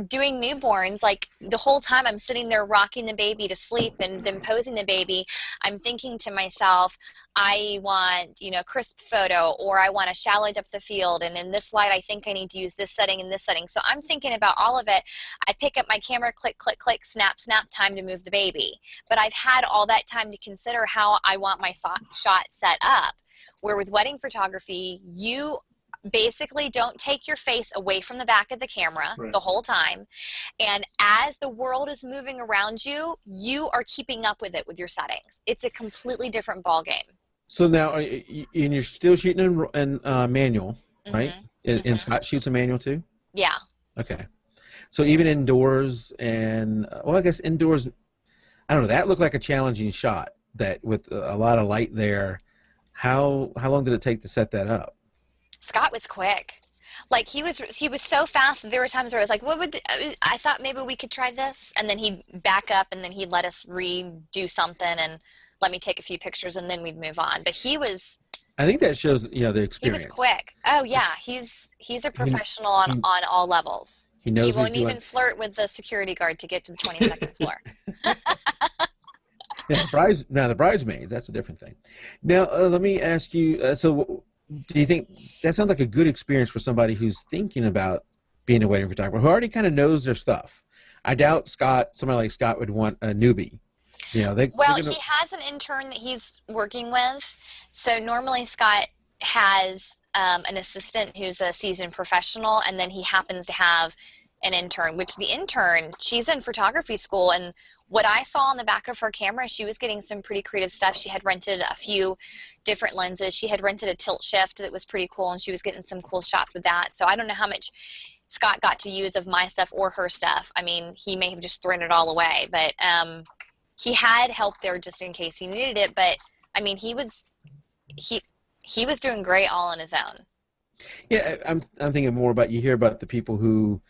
doing newborns, like the whole time I'm sitting there rocking the baby to sleep and then posing the baby, I'm thinking to myself, I want, crisp photo, or I want a shallow depth of field, and in this light I think I need to use this setting and this setting. So I'm thinking about all of it. I pick up my camera, click, click, click, snap, snap, time to move the baby. But I've had all that time to consider how I want my shot set up. Where with wedding photography, you basically don't take your face away from the back of the camera the whole time, and as the world is moving around you, you are keeping up with it with your settings. It's a completely different ball game. So now, and you're still shooting in manual, right? And Scott shoots a manual too? Yeah. Okay. So even indoors, and well, I guess indoors, I don't know, that looked like a challenging shot, that with a lot of light there. How long did it take to set that up? Scott was quick. Like he was so fast. There were times where I was like, I thought maybe we could try this, and then he'd back up, and then he'd let us redo something and let me take a few pictures, and then we'd move on. But he was, I think that shows the experience. He was quick. Oh yeah, he's a professional on all levels. He knows. He won't even flirt with the security guard to get to the 22nd floor. Now the bridesmaids, that's a different thing. Now let me ask you. So, do you think that sounds like a good experience for somebody who's thinking about being a wedding photographer, who already kind of knows their stuff? I doubt somebody like Scott would want a newbie. He has an intern that he's working with. So normally Scott has an assistant who's a seasoned professional, and then he happens to have an intern, which the intern, she's in photography school, and what I saw on the back of her camera, she was getting some pretty creative stuff. She had rented a few different lenses. She had rented a tilt shift that was pretty cool, and she was getting some cool shots with that. So I don't know how much Scott got to use of my stuff or her stuff. I mean, he may have just thrown it all away, but he had help there just in case he needed it. But I mean, he was doing great all on his own. Yeah, I'm thinking more about, you hear about the people who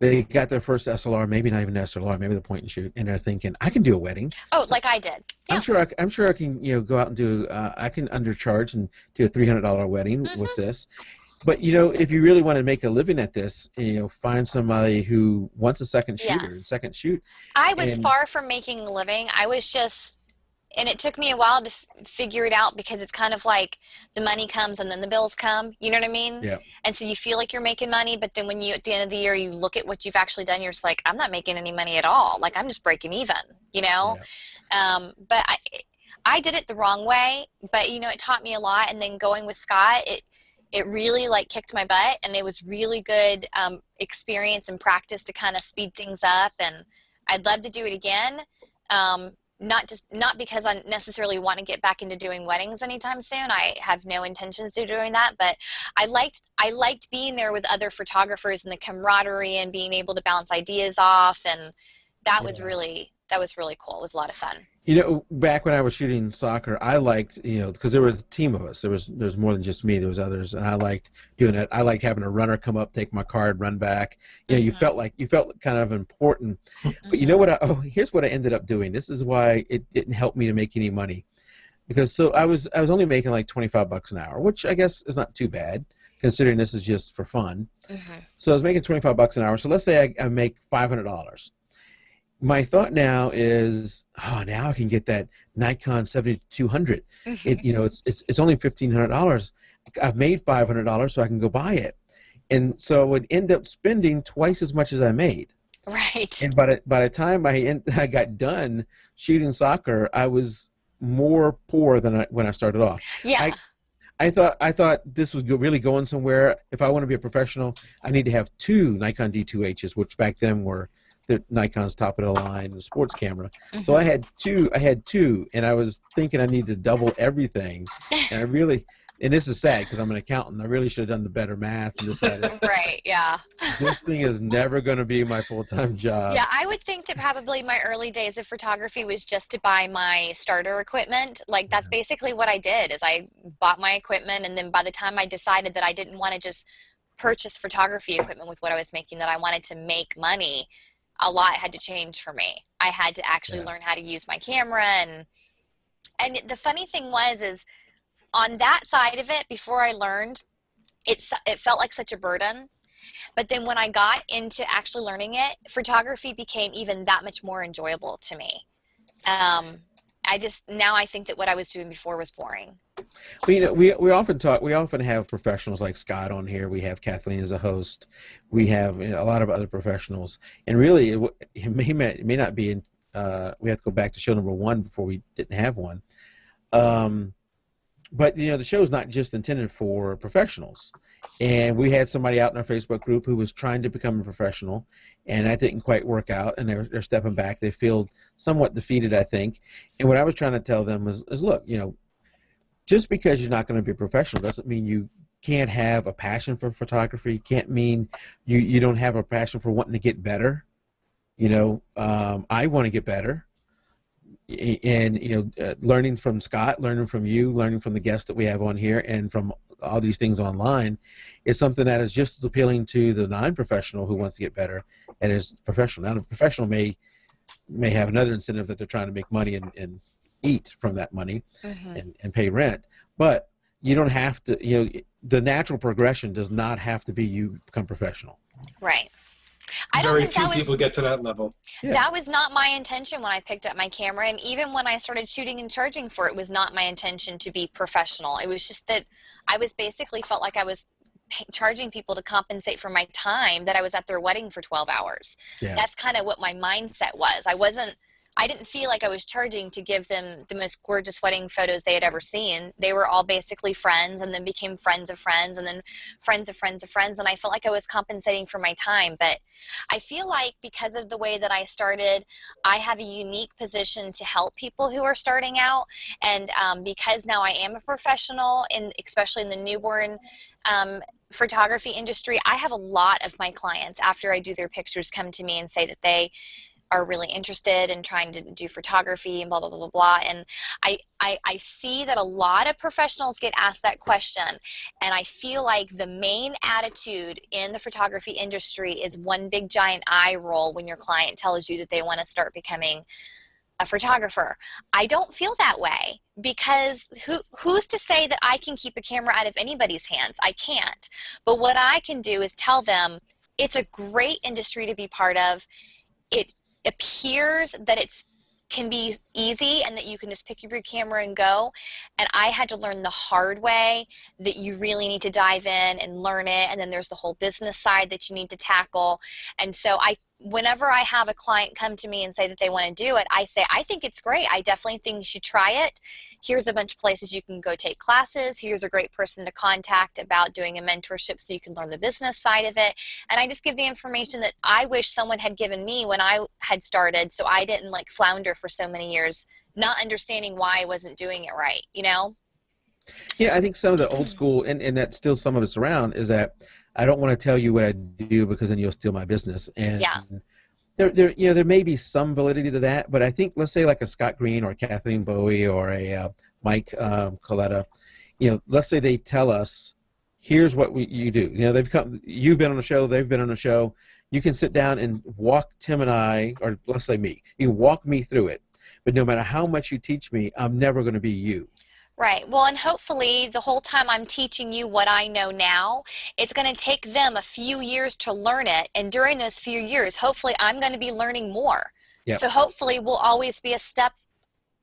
they got their first SLR, maybe not even SLR, maybe the point and shoot, and they're thinking, I can do a wedding. Oh, like I did. Yeah. I'm sure I can go out and do. I can undercharge and do a $300 wedding with this. But if you really want to make a living at this, find somebody who wants a second shoot. I was far from making a living. I was just, and it took me a while to figure it out, because it's kind of like the money comes and then the bills come. You know what I mean? Yeah. And so you feel like you're making money, but then when at the end of the year, you look at what you've actually done, you're just like, I'm not making any money at all. Like, I'm just breaking even, Yeah. But I did it the wrong way, but it taught me a lot. And then going with Scott, it really like kicked my butt, and it was really good experience and practice to kind of speed things up. And I'd love to do it again. Not because I necessarily want to get back into doing weddings anytime soon. I have no intentions of doing that, but I liked being there with other photographers and the camaraderie and being able to bounce ideas off, and that was really cool. It was a lot of fun. Back when I was shooting soccer, I liked, because there was a team of us. There was more than just me. There was others, and I liked doing it. I liked having a runner come up, take my card, run back. You felt kind of important. But here's what I ended up doing. This is why it didn't help me to make any money, because I was only making like $25 an hour, which I guess is not too bad considering this is just for fun. So I was making $25 an hour. So let's say I make $500. My thought now is, now I can get that Nikon 7200. It's only $1,500. I've made $500, so I can go buy it, and so I would end up spending twice as much as I made. Right. And by the time I got done shooting soccer, I was more poor than when I started off. Yeah. I thought this was really going somewhere. If I want to be a professional, I need to have 2 Nikon D2Hs, which back then were Nikon's top of the line, the sports camera. So I had two, and I was thinking I needed to double everything, and and this is sad because I'm an accountant. I really should have done the better math and decided, Right, yeah. this thing is never going to be my full-time job. Yeah, I would think that probably my early days of photography was just to buy my starter equipment. Like, that's basically what I did, is I bought my equipment, and then by the time I decided that I didn't want to just purchase photography equipment with what I was making, that I wanted to make money, a lot had to change for me. I had to actually learn how to use my camera, and the funny thing is on that side of it, before I learned, it felt like such a burden. But then when I got into actually learning it, photography became even that much more enjoyable to me. Now I think that what I was doing before was boring. Well, we often have professionals like Scott on here. We have Kathleen as a host. We have a lot of other professionals, and really it may not be. We have to go back to show number 1 before we didn't have one. But the show is not just intended for professionals. And we had somebody out in our Facebook group who was trying to become a professional, and that didn't quite work out, and they're stepping back. They feel somewhat defeated, I think. And what I was trying to tell them is look, just because you're not going to be a professional doesn't mean you can't have a passion for photography. Can't mean you don't have a passion for wanting to get better. I want to get better. And learning from Scott, learning from you, learning from the guests that we have on here, and from all these things online is something that is just as appealing to the non-professional who wants to get better and is professional. Now, the professional may have another incentive that they're trying to make money and eat from that money and pay rent, but you don't have to. The natural progression does not have to be you become professional. Right. I don't Very think few people get to that level. Yeah. That was not my intention when I picked up my camera, and even when I started shooting and charging for it, was not my intention to be professional. It was just that I was basically felt like I was charging people to compensate for my time that I was at their wedding for 12 hours. Yeah. That's kind of what my mindset was. I didn't feel like I was charging to give them the most gorgeous wedding photos they had ever seen. They were all basically friends, and then became friends of friends, and then friends of friends of friends, and I felt like I was compensating for my time. But I feel like because of the way that I started, I have a unique position to help people who are starting out, and because now I am a professional, especially in the newborn photography industry, I have a lot of my clients, after I do their pictures, come to me and say that they are really interested in trying to do photography and blah, blah, blah, blah, blah. And I see that a lot of professionals get asked that question. And I feel like the main attitude in the photography industry is one big giant eye roll when your client tells you that they want to start becoming a photographer. I don't feel that way, because who's to say that I can keep a camera out of anybody's hands? I can't. But what I can do is tell them it's a great industry to be part of. It appears that it can be easy and that you can just pick up your camera and go. And I had to learn the hard way that you really need to dive in and learn it. And then there's the whole business side that you need to tackle. And so whenever I have a client come to me and say that they want to do it, I say, I think it's great. I definitely think you should try it. Here's a bunch of places you can go take classes. Here's a great person to contact about doing a mentorship so you can learn the business side of it. And I just give the information that I wish someone had given me when I had started, so I didn't like flounder for so many years, not understanding why I wasn't doing it right, Yeah, I think some of the old school, and that's still some of it's around, is that I don't want to tell you what I do because then you'll steal my business. And yeah. There may be some validity to that, but I think, let's say like a Scott Green or Kathleen Bowie or a Mike Coletta, let's say they tell us, here's what you do. You've been on a show, they've been on a show. You can sit down and walk Tim and I, or let's say me, you walk me through it. But no matter how much you teach me, I'm never going to be you. Right. Well, and hopefully the whole time I'm teaching you what I know now, it's going to take them a few years to learn it. And during those few years, hopefully I'm going to be learning more. Yep. So hopefully we'll always be a step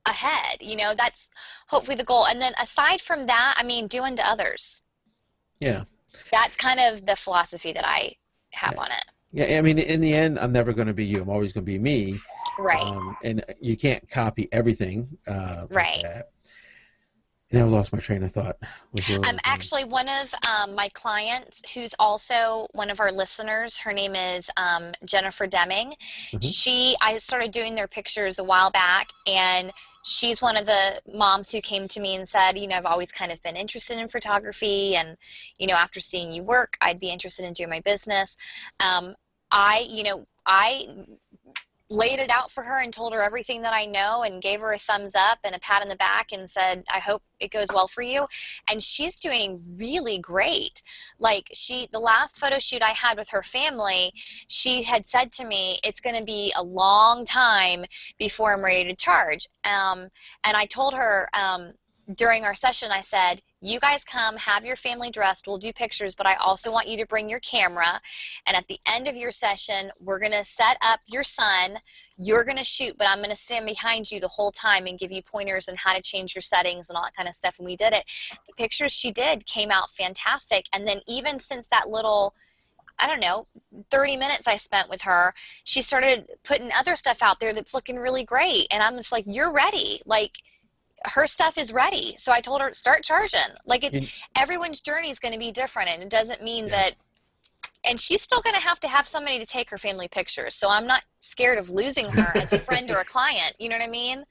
ahead. That's hopefully the goal. And then aside from that, do unto others. Yeah. That's kind of the philosophy that I have on it. Yeah. In the end, I'm never going to be you. I'm always going to be me. Right. And you can't copy everything. Right. Like that. And I lost my train of thought. Actually, one of my clients, who's also one of our listeners, her name is Jennifer Deming. I started doing their pictures a while back, and she's one of the moms who came to me and said, you know, I've always kind of been interested in photography, and, you know, after seeing you work, I'd be interested in doing my business. I laid it out for her and told her everything that I know and gave her a thumbs up and a pat on the back and said, I hope it goes well for you. And she's doing really great. Like the last photo shoot I had with her family, she had said to me, it's going to be a long time before I'm ready to charge. And I told her, during our session, I said, you guys come, have your family dressed, we'll do pictures, but I also want you to bring your camera. And at the end of your session, we're going to set up your son. You're going to shoot, but I'm going to stand behind you the whole time and give you pointers on how to change your settings and all that kind of stuff. And we did it. The pictures she did came out fantastic. And then even since that little, I don't know, 30 minutes I spent with her, she started putting other stuff out there that's looking really great. And I'm just like, you're ready. Like, her stuff is ready. So I told her, start charging. Like everyone's journey is going to be different, and it doesn't mean that, and she's still going to have somebody to take her family pictures. So I'm not scared of losing her as a friend or a client. You know what I mean?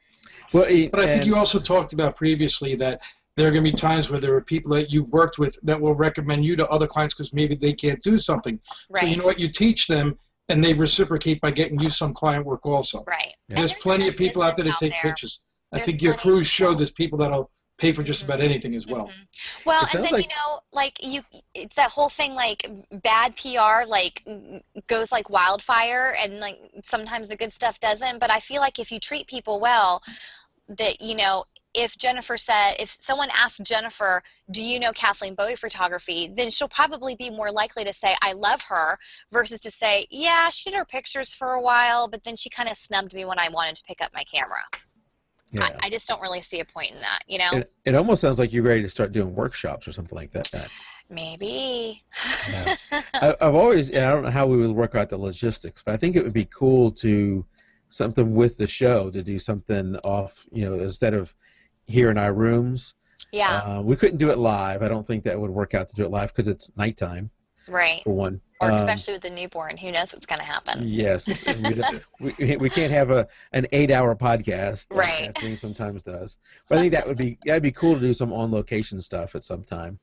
Well, but I think you also talked about previously that there are going to be times where there are people that you've worked with that will recommend you to other clients because maybe they can't do something. Right. So you know what? You teach them, and they reciprocate by getting you some client work also. Right. Yeah. There's plenty of people out there to take pictures. I think your cruise showed there's people that'll pay for just about anything as well. Well, and then, you know, like it's that whole thing, like bad PR, like goes like wildfire, and like sometimes the good stuff doesn't. But I feel like if you treat people well, that, you know, if someone asks Jennifer, do you know Kathleen Bowie photography, then she'll probably be more likely to say, I love her, versus to say, yeah, she did her pictures for a while, but then she kind of snubbed me when I wanted to pick up my camera. Yeah. I just don't really see a point in that, you know? It almost sounds like you're ready to start doing workshops or something like that. Maybe. Yeah. I've always, I don't know how we would work out the logistics, but I think it would be cool to something with the show, to do something off, you know, instead of here in our rooms. Yeah. We couldn't do it live. I don't think that would work out to do it live because it's nighttime. Right. For one. Or especially with the newborn, who knows what's going to happen? Yes, we can't have an 8-hour podcast. Right. Kathleen sometimes does, but I think that'd be cool to do some on location stuff at some time.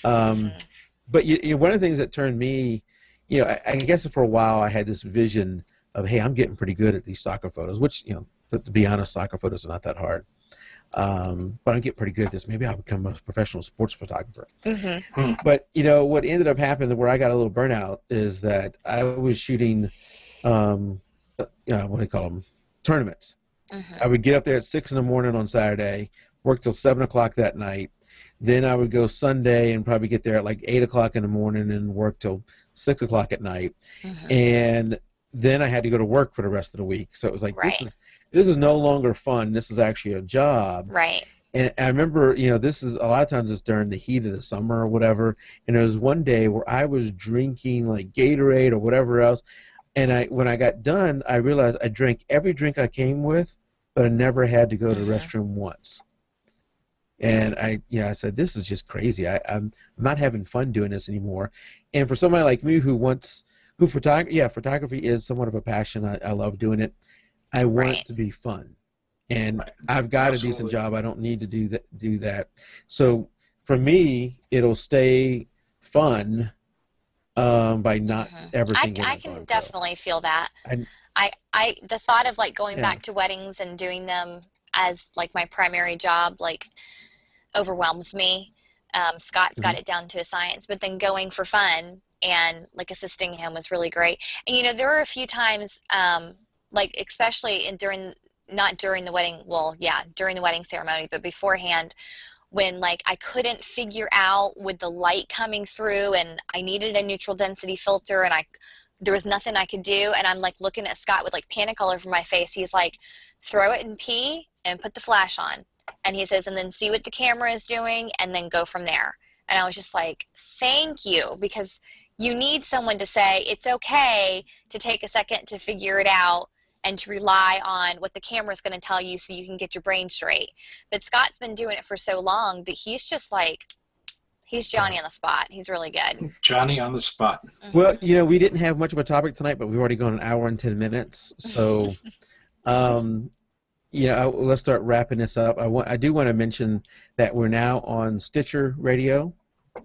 But one of the things that turned me, you know, I guess for a while I had this vision of, hey, I'm getting pretty good at these soccer photos, which, you know, to be honest, soccer photos are not that hard. But I'm getting pretty good at this. Maybe I'll become a professional sports photographer. But, you know, what ended up happening where I got a little burnout is that I was shooting, what do you call them, tournaments. I would get up there at 6 in the morning on Saturday, work till 7 o'clock that night. Then I would go Sunday and probably get there at like 8 o'clock in the morning and work till 6 o'clock at night. And then I had to go to work for the rest of the week. So it was like, this is no longer fun. This is actually a job. Right. And I remember, you know, this is a lot of times it's during the heat of the summer or whatever. And there was one day where I was drinking like Gatorade or whatever else. And when I got done, I realized I drank every drink I came with, but I never had to go to the restroom once. And I said, this is just crazy. I'm not having fun doing this anymore. And for somebody like me photography is somewhat of a passion. I love doing it. I want it to be fun, and I've got a decent job. I don't need to do that. So for me, it'll stay fun by not ever thinking. I can definitely feel that. The thought of like going back to weddings and doing them as like my primary job like overwhelms me. Scott's got it down to a science, but then going for fun and like assisting him was really great. And you know, there were a few times. Like especially not during the wedding, during the wedding ceremony, but beforehand, when like I couldn't figure out with the light coming through and I needed a neutral density filter and there was nothing I could do, and I'm like looking at Scott with like panic all over my face. He's like, throw it in P and put the flash on. And he says, and then see what the camera is doing and then go from there. And I was just like, thank you, because you need someone to say it's okay to take a second to figure it out and to rely on what the camera's going to tell you so you can get your brain straight. But Scott's been doing it for so long that he's just like, he's Johnny on the spot. He's really good. Johnny on the spot. Mm-hmm. Well, you know, we didn't have much of a topic tonight, but we've already gone an hour and 10 minutes. So, you know, let's start wrapping this up. I do want to mention that we're now on Stitcher Radio,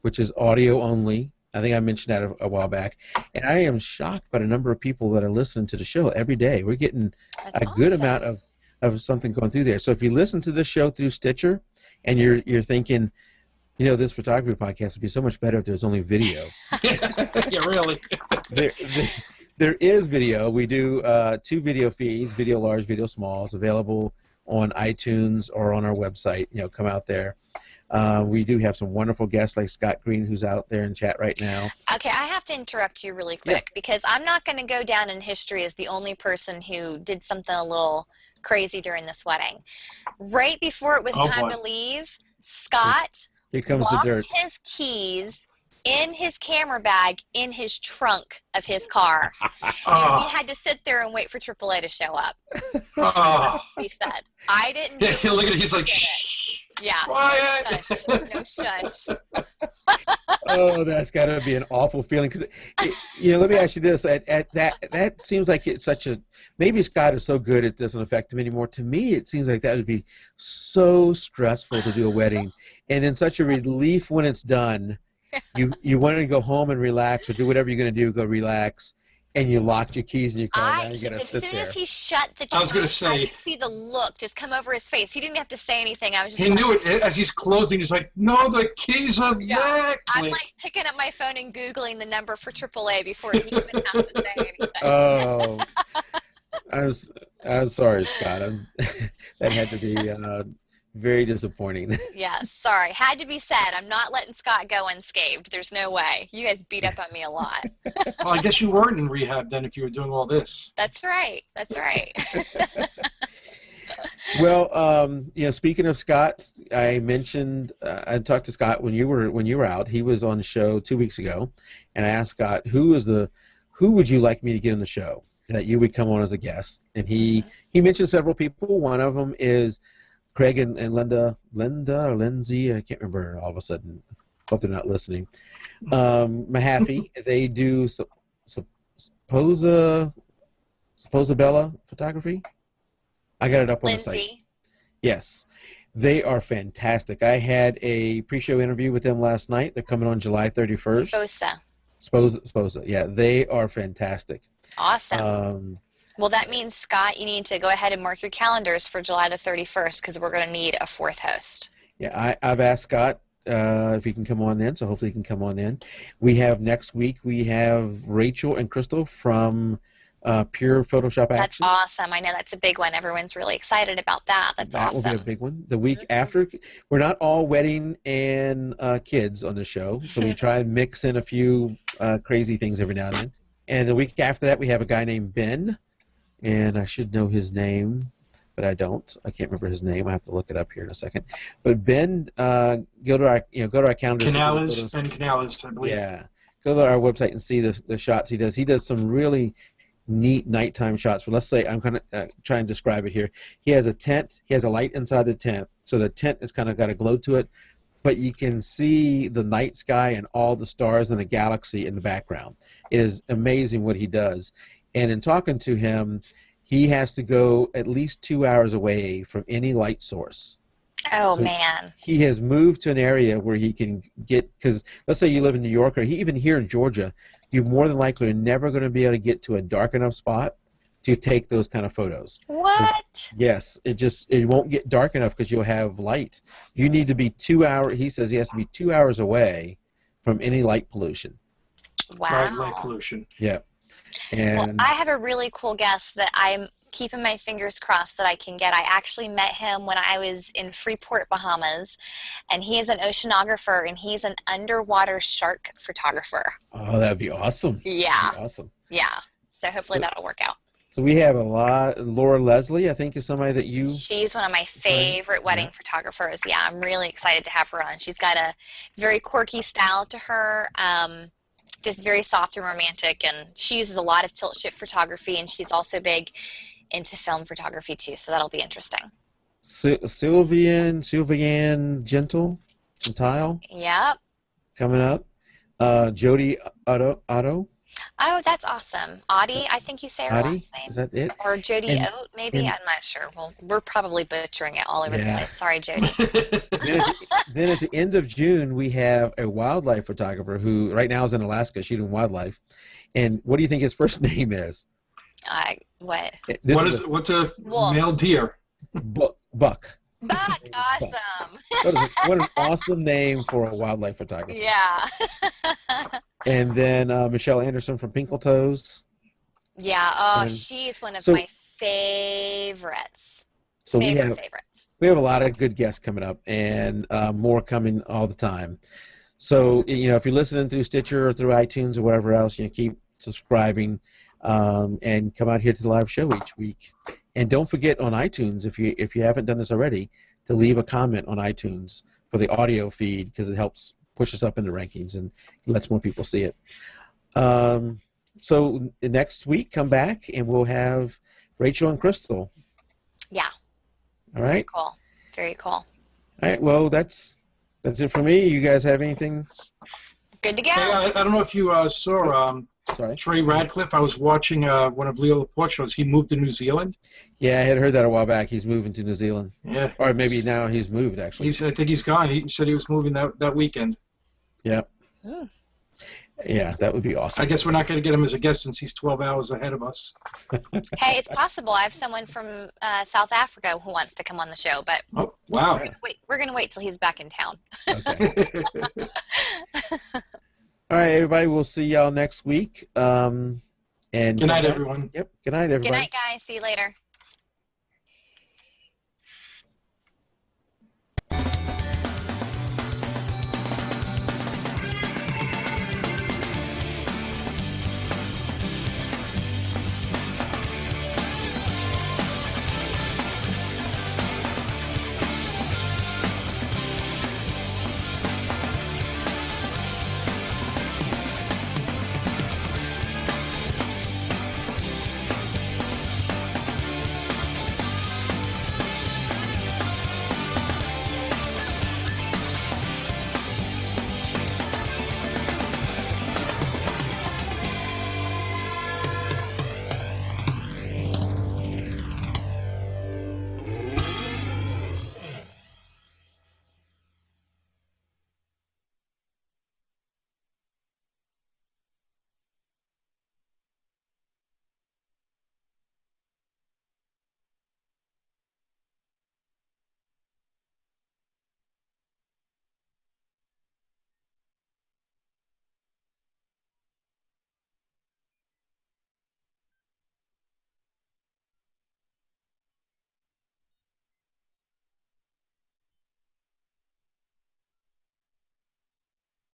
which is audio only. I think I mentioned that a while back. And I am shocked by the number of people that are listening to the show every day. We're getting That's awesome. Good amount of something going through there. So if you listen to the show through Stitcher and you're thinking, you know, this photography podcast would be so much better if there's only video. Yeah, really. There is video. We do 2 video feeds, video large, video small. It's available on iTunes or on our website. You know, come out there. We do have some wonderful guests like Scott Green, who's out there in chat right now. Okay, I have to interrupt you really quick because I'm not going to go down in history as the only person who did something a little crazy during this wedding. Right before it was time to leave, Scott Here comes locked the dirt. his keys in his camera bag in his trunk of his car. And we had to sit there and wait for AAA to show up. He said, I didn't. Yeah, look at it. He's like, shh. Yeah. Quiet. No shush. Oh, that's got to be an awful feeling. Cause, you know, let me ask you this: that seems like it's such a. Maybe Scott is so good it doesn't affect him anymore. To me, it seems like that would be so stressful to do a wedding, and then such a relief when it's done. You want to go home and relax, or do whatever you're going to do. Go relax, and you locked your keys in your car. Now you got to sit there. As soon as he shut the trunk, I could see the look just come over his face. He didn't have to say anything. I was just. He knew it as he's closing. He's like, "No, the keys are there." I'm like picking up my phone and Googling the number for AAA before he even has to say anything. Oh, I'm sorry, Scott. That had to be very disappointing. Yeah, sorry. Had to be said. I'm not letting Scott go unscathed. There's no way. You guys beat up on me a lot. Well, I guess you weren't in rehab then if you were doing all this. That's right. That's right. Well, you know, speaking of Scott, I mentioned I talked to Scott when you were out. He was on the show 2 weeks ago, and I asked Scott who would you like me to get on the show that you would come on as a guest, and he mentioned several people. One of them is Craig and Linda or Lindsay, I can't remember all of a sudden. Hope they're not listening. Mahaffey, they do Supposabella photography. I got it up on the site. Yes. They are fantastic. I had a pre-show interview with them last night. They're coming on July 31st. Sposa. Yeah, they are fantastic. Awesome. Well, that means, Scott, you need to go ahead and mark your calendars for July the 31st because we're going to need a 4th host. Yeah, I've asked Scott if he can come on then, so hopefully he can come on then. Next week, we have Rachel and Crystal from Pure Photoshop Action. That's awesome. I know that's a big one. Everyone's really excited about that. That's awesome. That will be a big one. The week after, we're not all wedding and kids on the show, so we try and mix in a few crazy things every now and then. And the week after that, we have a guy named Ben. And I should know his name, but I don't. I can't remember his name. I have to look it up here in a second. But Ben, go to our calendar. Ben Canales, I believe. Yeah, go to our website and see the shots he does. He does some really neat nighttime shots. Well, let's say I'm going to try and describe it here. He has a tent. He has a light inside the tent, so the tent has kind of got a glow to it, but you can see the night sky and all the stars and the galaxy in the background. It is amazing what he does. And in talking to him, he has to go at least 2 hours away from any light source. Oh, so man. He has moved to an area where he can get, because let's say you live in New York or even here in Georgia, you're more than likely never going to be able to get to a dark enough spot to take those kind of photos. What? Yes, it won't get dark enough because you'll have light. You need to be 2 hours, he says he has to be 2 hours away from any light pollution. Wow. Light pollution. Yeah. And well, I have a really cool guest that I'm keeping my fingers crossed that I can get. I actually met him when I was in Freeport, Bahamas, and he is an oceanographer, and he's an underwater shark photographer. Oh, that'd be awesome. Yeah. That'd be awesome. Yeah. So hopefully that'll work out. So we have a lot. Laura Leslie, I think, is somebody that you... She's one of my favorite wedding photographers. Yeah, I'm really excited to have her on. She's got a very quirky style to her. Just very soft and romantic, and she uses a lot of tilt shift photography, and she's also big into film photography too, so that'll be interesting. Sylvian Gentile, Yep. coming up. Jody Otto. Oh, that's awesome. Audie, I think you say her last name. Is that it? Or Jody Oat, maybe? I'm not sure. Well, we're probably butchering it all over the place. Sorry, Jody. Then at the end of June, we have a wildlife photographer who right now is in Alaska shooting wildlife. And what do you think his first name is? What? What's a male deer? Buck. Buck, awesome. What an awesome name for a wildlife photographer. Yeah. And then Michelle Anderson from Pinkletoes. Yeah, she's one of my favorites. So favorites. We have a lot of good guests coming up, and more coming all the time. So, if you're listening through Stitcher or through iTunes or whatever else, keep subscribing and come out here to the live show each week. And don't forget on iTunes, if you haven't done this already, to leave a comment on iTunes for the audio feed, because it helps push us up in the rankings and lets more people see it. So next week, come back and we'll have Rachel and Crystal. Yeah. All right. Very cool. Very cool. All right. Well, that's it for me. You guys have anything? Good to go. Hey, I don't know if you saw Trey Radcliffe. I was watching one of Leo Laporte shows. He moved to New Zealand. Yeah, I had heard that a while back. He's moving to New Zealand. Yeah. Or maybe now he's moved, actually. I think he's gone. He said he was moving that weekend. Yeah. Mm. Yeah, that would be awesome. I guess we're not going to get him as a guest since he's 12 hours ahead of us. Hey, it's possible. I have someone from South Africa who wants to come on the show, but wow. We're going to wait till he's back in town. Okay. All right, everybody. We'll see y'all next week. And good night, everyone. Yep. Good night, everybody. Good night, guys. See you later.